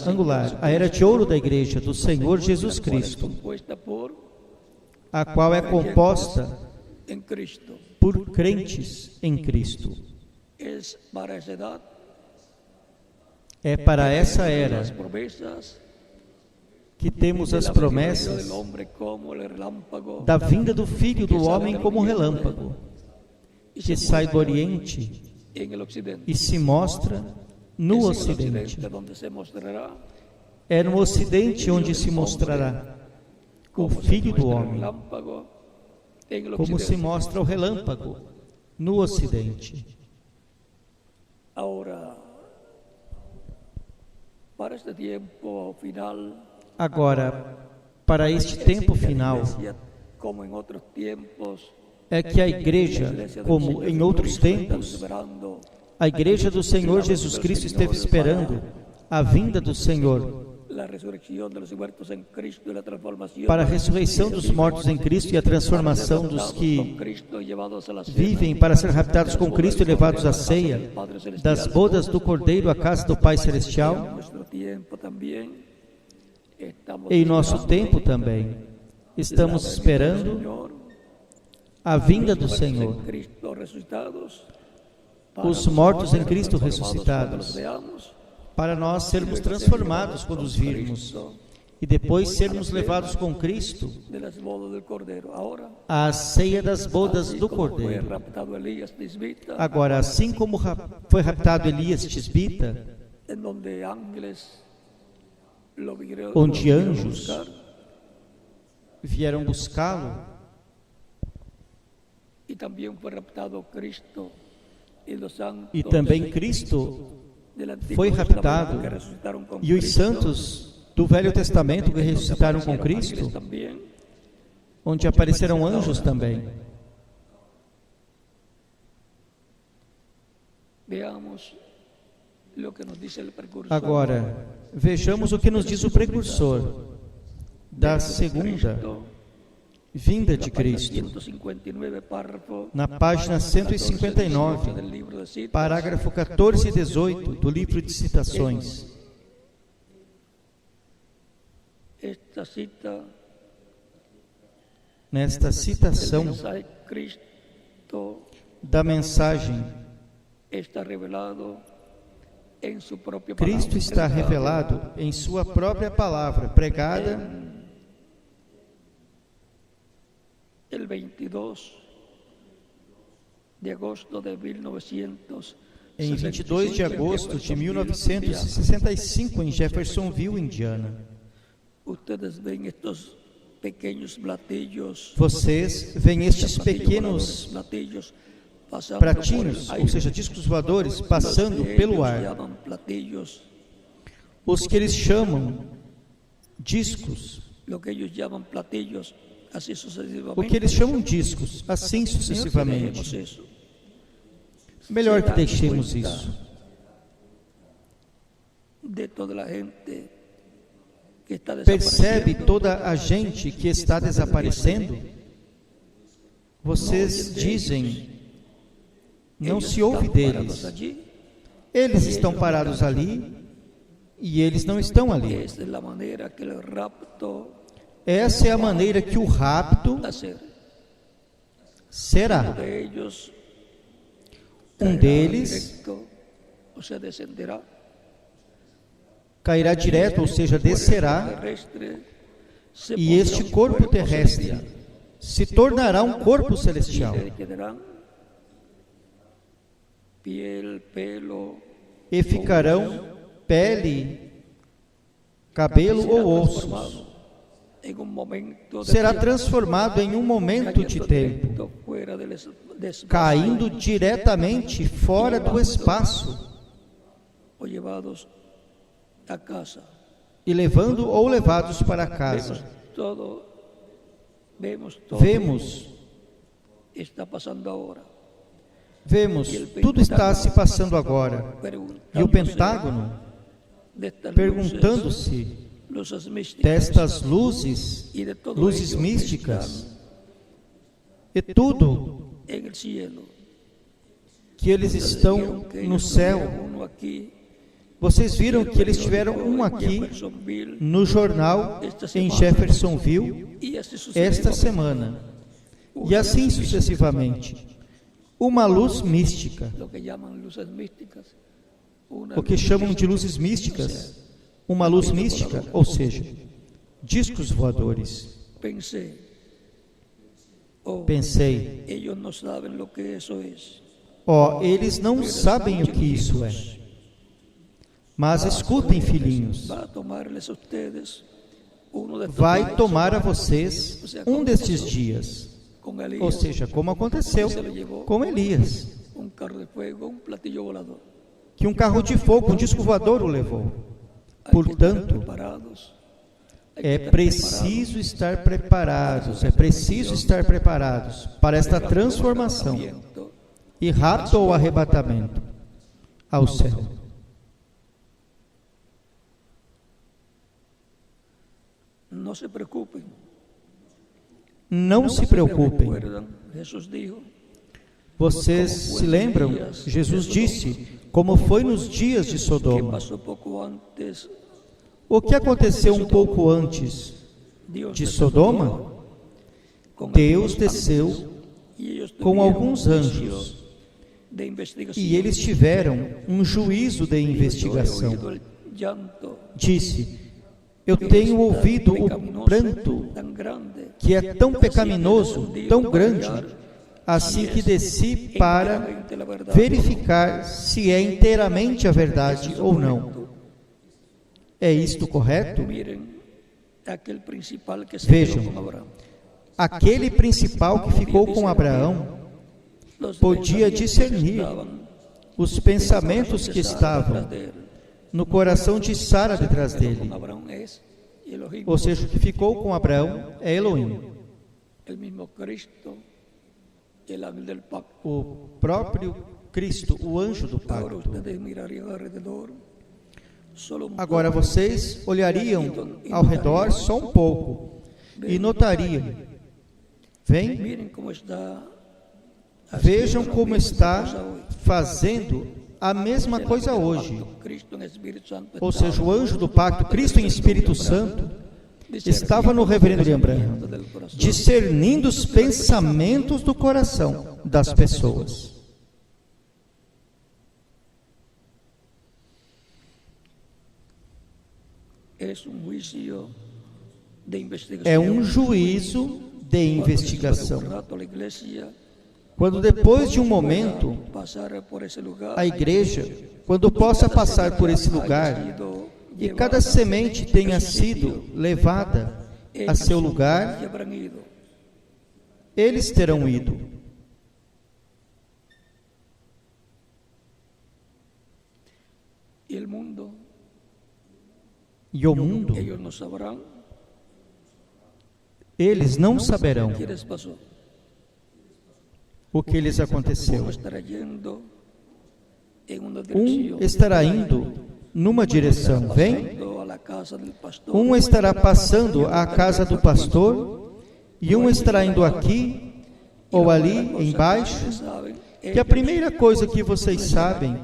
a era de ouro da igreja do Senhor Jesus Cristo, a qual é composta por crentes em Cristo. É para essa era que temos as promessas da vinda do Filho do Homem como relâmpago, que sai do Oriente e se mostra no Ocidente. É no Ocidente onde se mostrará o Filho do Homem, como se mostra o relâmpago no Ocidente. Agora, para este tempo final, é que a igreja, como em outros tempos, a igreja do Senhor Jesus Cristo esteve esperando a vinda do Senhor para a ressurreição dos mortos em Cristo e a transformação dos que vivem para ser raptados com Cristo e levados à ceia das bodas do Cordeiro à casa do Pai Celestial. Em nosso tempo também estamos esperando a vinda do Senhor, os mortos em Cristo ressuscitados, para nós sermos transformados quando os virmos, e depois sermos levados com Cristo à ceia das bodas do Cordeiro. Agora, assim como foi raptado Elias Tisbita, onde anjos vieram buscá-lo, e também Cristo foi raptado, e os santos do Velho Testamento que ressuscitaram com Cristo, onde apareceram anjos também. Agora, vejamos o que nos diz o precursor da segunda vinda de Cristo, na página 159, parágrafo 14 e 18 do livro de citações. Nesta citação da mensagem, Cristo está revelado em sua própria palavra, pregada el 22 de agosto de 1965. Em 22 de agosto de 1965, em Jeffersonville, Indiana. Vocês veem estes pequenos pratinhos, ou seja, discos voadores, passando pelo ar. Os que eles chamam discos, o que eles chamam discos, assim sucessivamente. Melhor que deixemos isso. Percebe toda a gente que está desaparecendo? Vocês dizem, não se ouve deles. Eles estão parados ali e eles não estão ali. Essa é a maneira que o rapto será. Um deles cairá direto, ou seja, descerá, e este corpo terrestre se tornará um corpo celestial. E ficarão pele, cabelo ou ossos. Será transformado em um momento de tempo, caindo diretamente fora do espaço e levando ou levados para casa. Vemos, tudo está se passando agora. E o Pentágono, perguntando-se destas luzes místicas, e tudo que eles estão no céu. Vocês viram que eles tiveram um aqui no jornal em Jeffersonville esta semana, e assim sucessivamente. Uma luz mística, o que chamam de luzes místicas, uma luz mística, ou seja, discos voadores. Pensei, eles não sabem o que isso é. Mas escutem, filhinhos, vai tomar a vocês um destes dias, ou seja, como aconteceu com Elias, que um carro de fogo, um disco voador o levou. Portanto, é preciso estar preparados para esta transformação e rapto ou arrebatamento ao céu. Não se preocupem. Vocês se lembram? Jesus disse, como foi nos dias de Sodoma. O que aconteceu um pouco antes de Sodoma? Deus desceu com alguns anjos e eles tiveram um juízo de investigação. Disse, eu tenho ouvido o pranto, que é tão pecaminoso, tão grande, assim que desci para verificar se é inteiramente a verdade ou não. É isto correto? Vejam, aquele principal que ficou com Abraão podia discernir os pensamentos que estavam no coração de Sara detrás dele. Ou seja, o que ficou com Abraão é Elohim. O próprio Cristo, o anjo do pacto. Agora vocês olhariam ao redor só um pouco e notariam. Vejam como está fazendo a mesma coisa hoje. Ou seja, o anjo do pacto, Cristo em Espírito Santo, estava no reverendo William Branham, discernindo os pensamentos do coração das pessoas. É um juízo de investigação. Quando depois de um momento, a igreja, quando possa passar por esse lugar, e cada semente tenha sido levada a seu lugar, eles terão ido. E o mundo, eles não saberão o que lhes aconteceu. Um estará indo numa direção, um estará passando à casa do pastor, e um estará indo aqui ou ali embaixo, que a primeira coisa que vocês sabem,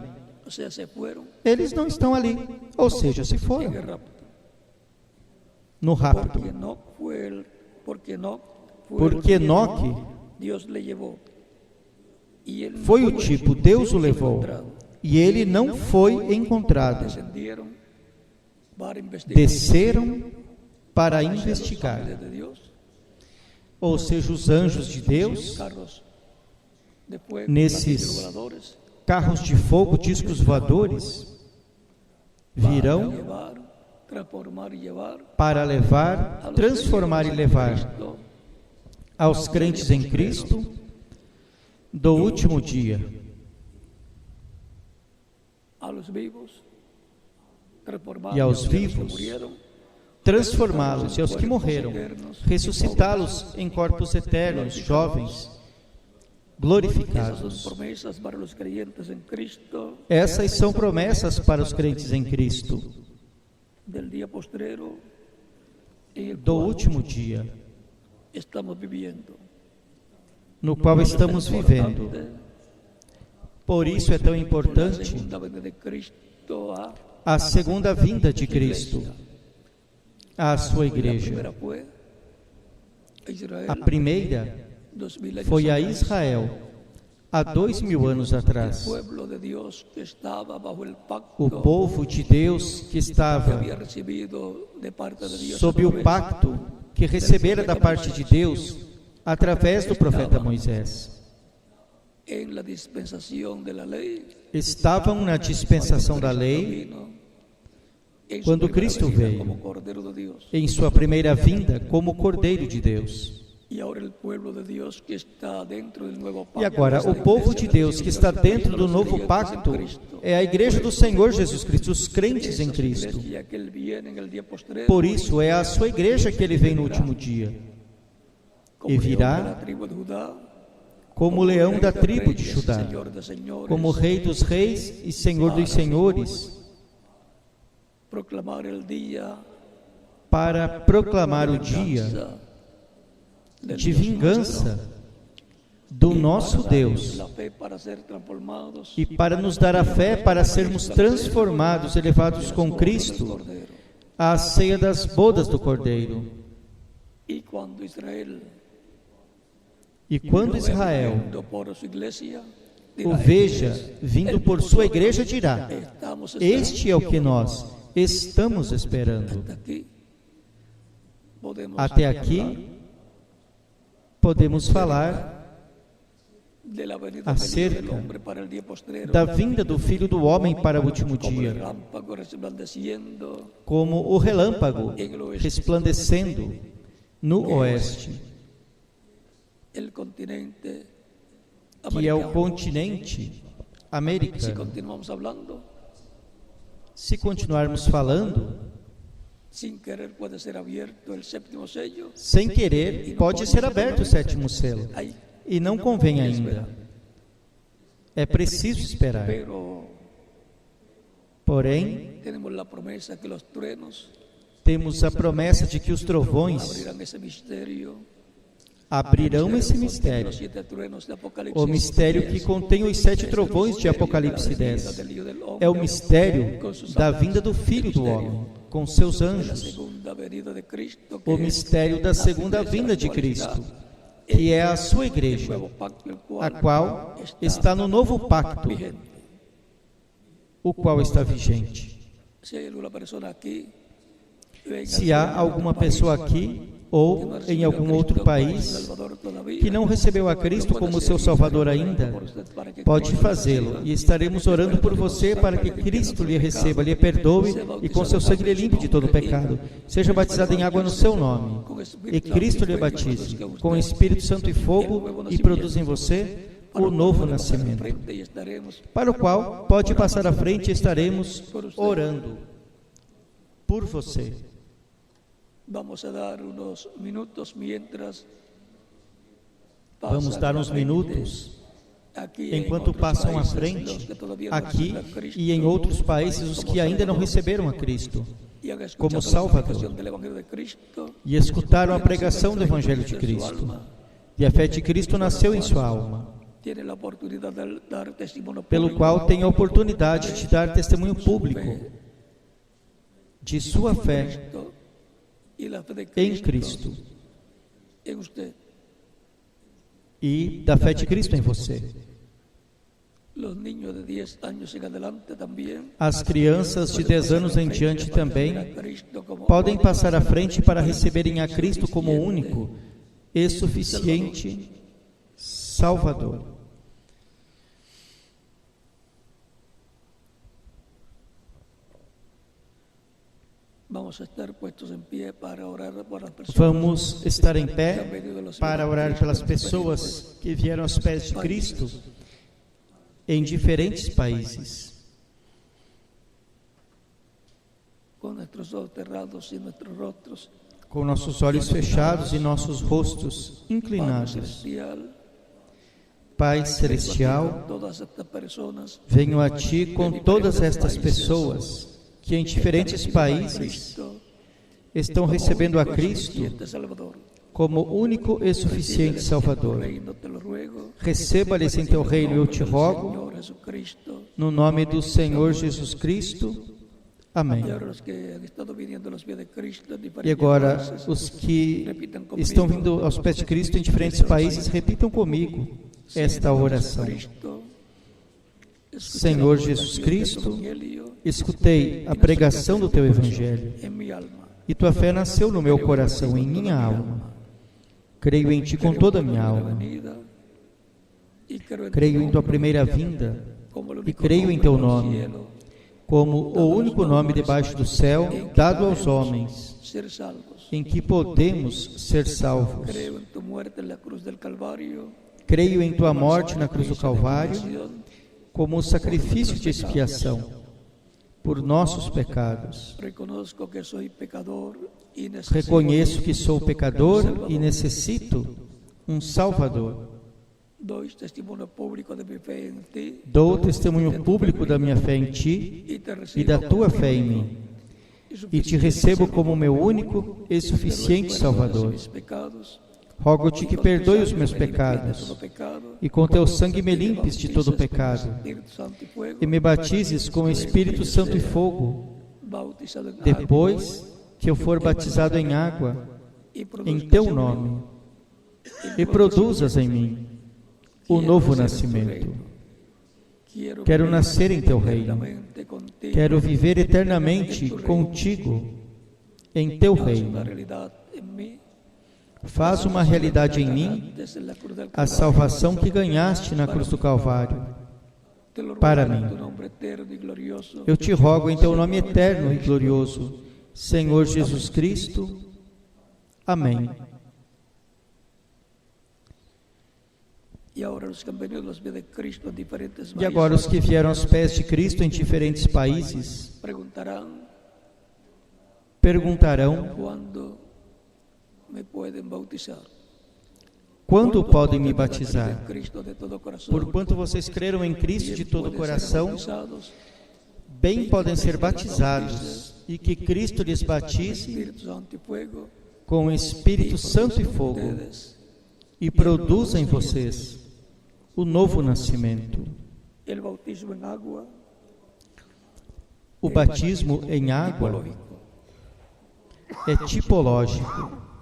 eles não estão ali, ou seja, se foram. no rapto. Porque Enoque foi o tipo, Deus o levou, e ele não foi encontrado. Desceram para investigar. Ou seja, os anjos de Deus, nesses carros de fogo, discos voadores, virão para levar, transformar e levar aos crentes em Cristo do último dia, e aos vivos transformá-los, e aos que morreram ressuscitá-los em corpos eternos, jovens, glorificados. Essas são promessas para os crentes em Cristo do último dia, no qual estamos vivendo. Por isso é tão importante a segunda vinda de Cristo à sua igreja. A primeira foi a Israel, há 2000 anos atrás. O povo de Deus que estava sob o pacto que recebera da parte de Deus através do profeta Moisés. Estavam na dispensação da lei quando Cristo veio, em sua primeira vinda, como Cordeiro de Deus. E agora, o povo de Deus que está dentro do novo pacto é a igreja do Senhor Jesus Cristo, os crentes em Cristo. Por isso, é a sua igreja que ele vem no último dia. E virá como leão da tribo de Judá, como Rei dos reis e Senhor dos senhores, para proclamar o dia de vingança do nosso Deus e para nos dar a fé para sermos transformados, elevados com Cristo à ceia das bodas do Cordeiro. E quando Israel o veja vindo por sua igreja, dirá: este é o que nós estamos esperando. Até aqui podemos falar acerca da vinda do Filho do Homem para o último dia, como o relâmpago resplandecendo no oeste, que é o continente americano. Se continuarmos falando, sem querer, pode ser aberto o sétimo selo, e não convém ainda. É preciso esperar. Porém, temos a promessa de que os trovões abrirão esse mistério, o mistério que contém os 7 trovões de Apocalipse 10. É o mistério da vinda do Filho do Homem, com seus anjos, o mistério da segunda vinda de Cristo, que é a sua igreja, a qual está no novo pacto, o qual está vigente. Se há alguma pessoa aqui ou em algum outro país que não recebeu a Cristo como seu Salvador ainda, pode fazê-lo, e estaremos orando por você para que Cristo lhe receba, lhe perdoe e com seu sangue lhe limpe de todo pecado. Seja batizado em água no seu nome, e Cristo lhe batize com o Espírito Santo e fogo, e produza em você o novo nascimento, para o qual pode passar à frente e estaremos orando por você. Vamos dar uns minutos enquanto passam à frente, aqui e em outros países, os que ainda não receberam a Cristo como Salvador e escutaram a pregação do Evangelho de Cristo, e a fé de Cristo nasceu em sua alma, pelo qual tem a oportunidade de dar testemunho público de sua fé em Cristo e da fé de Cristo em você. As crianças de 10 anos em diante também podem passar à frente para receberem a Cristo como único e suficiente Salvador. Vamos estar em pé para orar pelas pessoas que vieram aos pés de Cristo em diferentes países. Com nossos olhos fechados e nossos rostos inclinados. Pai Celestial, venho a Ti com todas estas pessoas que em diferentes países estão recebendo a Cristo como único e suficiente Salvador. Receba-lhes em Teu reino, eu te rogo, no nome do Senhor Jesus Cristo. Amém. E agora, os que estão vindo aos pés de Cristo em diferentes países, repitam comigo esta oração. Senhor Jesus Cristo, escutei a pregação do Teu Evangelho e Tua fé nasceu no meu coração, em minha alma. Creio em Ti com toda a minha alma. Creio em Tua primeira vinda e creio em Teu nome, como o único nome debaixo do céu dado aos homens, em que podemos ser salvos. Creio em Tua morte na cruz do Calvário, como o sacrifício de expiação por nossos pecados. Reconheço que sou pecador e necessito um Salvador. Dou testemunho público da minha fé em Ti e da Tua fé em mim, e Te recebo como meu único e suficiente Salvador. Rogo-Te que perdoe os meus pecados e com Teu sangue me limpes de todo pecado e me batizes com o Espírito Santo e fogo. Depois que eu for batizado em água, em Teu nome, e produzas em mim o novo nascimento. Quero nascer em Teu reino. Quero viver eternamente contigo em Teu reino. Faz uma realidade em mim a salvação que ganhaste na cruz do Calvário para mim. Eu te rogo em Teu nome eterno e glorioso, Senhor Jesus Cristo. Amém. E agora os que vieram aos pés de Cristo em diferentes países perguntarão: quando podem me batizar? Porquanto vocês creram em Cristo de todo o coração, bem podem ser batizados, e que Cristo lhes batize com o Espírito Santo e fogo, e produza em vocês o novo nascimento. O batismo em água é tipológico.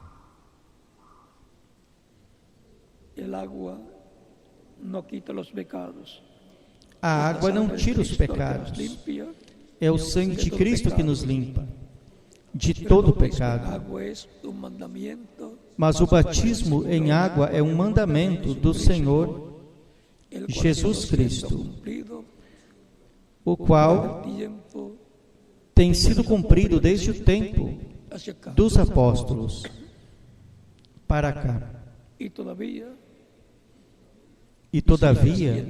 A água não tira os pecados. É o sangue de Cristo que nos limpa de todo pecado. Mas o batismo em água é um mandamento do Senhor Jesus Cristo, o qual tem sido cumprido desde o tempo dos apóstolos para cá. E todavia,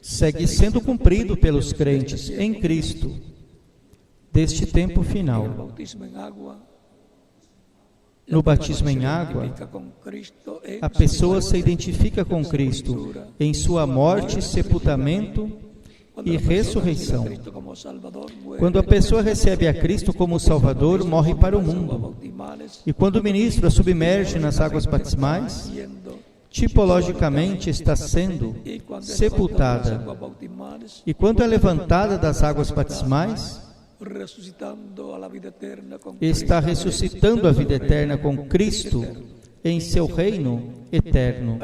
segue sendo cumprido pelos crentes em Cristo, deste tempo final. No batismo em água, a pessoa se identifica com Cristo em sua morte, sepultamento e ressurreição. Quando a pessoa recebe a Cristo como Salvador, morre para o mundo. E quando o ministro a submerge nas águas batismais, tipologicamente está sendo sepultada. E quando é levantada das águas batismais, está ressuscitando a vida eterna com Cristo em seu reino eterno.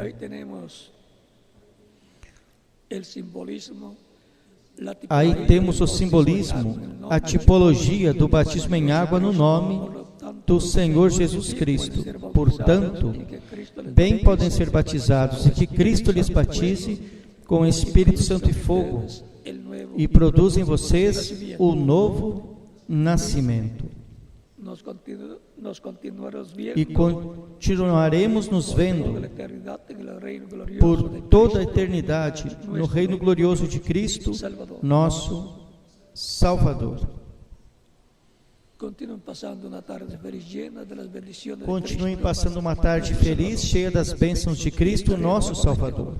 Aí temos o simbolismo, a tipologia do batismo em água no nome do Senhor Jesus Cristo. Portanto, bem podem ser batizados e que Cristo lhes batize com Espírito Santo e fogo e produza em vocês o novo nascimento. E continuaremos nos vendo por toda a eternidade no reino glorioso de Cristo, nosso Salvador. Continuem passando uma tarde feliz, cheia das bênçãos de Cristo, nosso Salvador.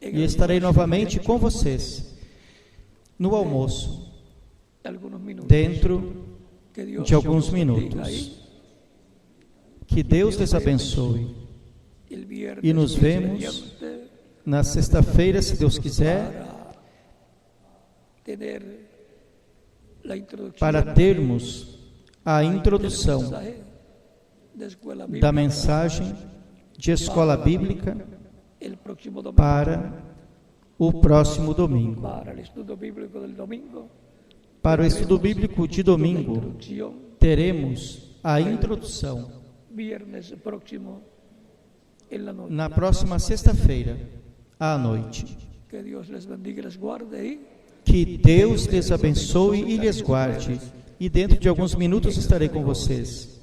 E estarei novamente com vocês no almoço, dentro de alguns minutos. Que Deus lhes abençoe. E nos vemos na sexta-feira, se Deus quiser, para termos a introdução da mensagem de escola bíblica para o próximo domingo. Para o estudo bíblico de domingo, teremos a introdução na próxima sexta-feira, à noite. Que Deus lhes abençoe e lhes guarde. E dentro de alguns minutos estarei com vocês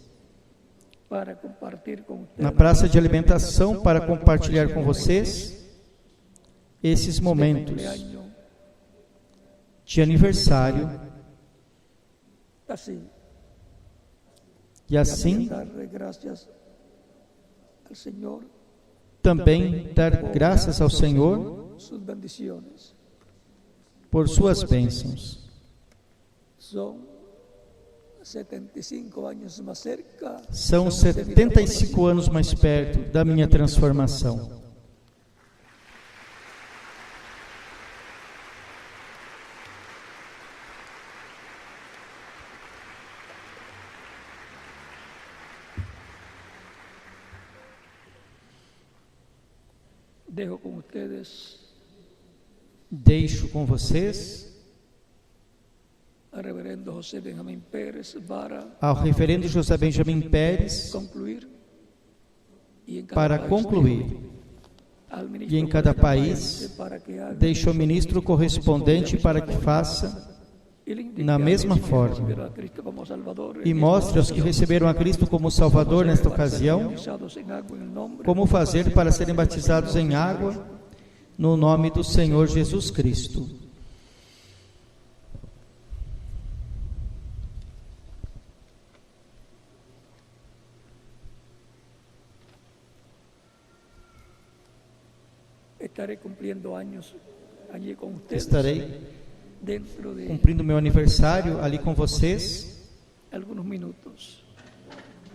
na praça de alimentação para compartilhar com vocês esses momentos de aniversário. E assim também dar graças ao Senhor por suas bênçãos. São 75 anos mais perto da minha transformação. Deixo com vocês ao reverendo José Benjamin Pérez para concluir. E em cada país, deixo o ministro correspondente para que faça na mesma forma e mostre aos que receberam a Cristo como Salvador nesta ocasião como fazer para serem batizados em água no nome do Senhor Jesus Cristo. Estarei cumprindo meu aniversário ali com vocês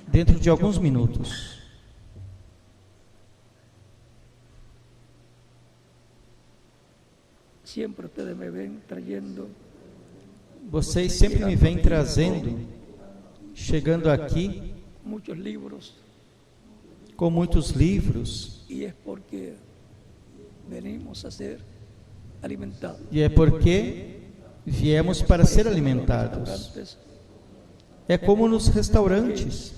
dentro de alguns minutos. Vocês sempre me vêm trazendo, chegando aqui com muitos livros, e é porque viemos para ser alimentados. É como nos restaurantes.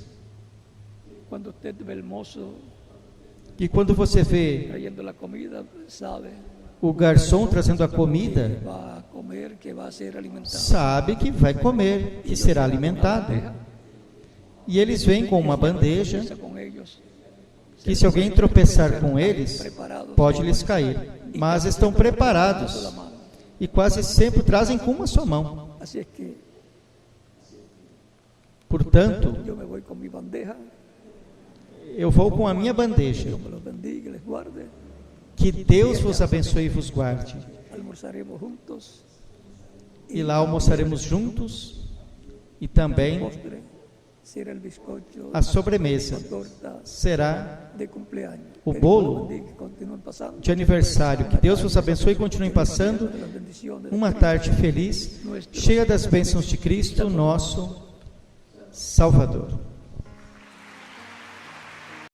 E quando você vê o garçom trazendo a comida, sabe que vai comer, que será alimentado. E eles vêm com uma bandeja, que se alguém tropeçar com eles, pode lhes cair. Mas estão preparados e quase sempre trazem com uma só mão. Portanto, eu vou com a minha bandeja. Que Deus vos abençoe e vos guarde. E lá almoçaremos juntos e também a sobremesa será o bolo de aniversário. Que Deus vos abençoe e continue passando uma tarde feliz, cheia das bênçãos de Cristo, nosso Salvador.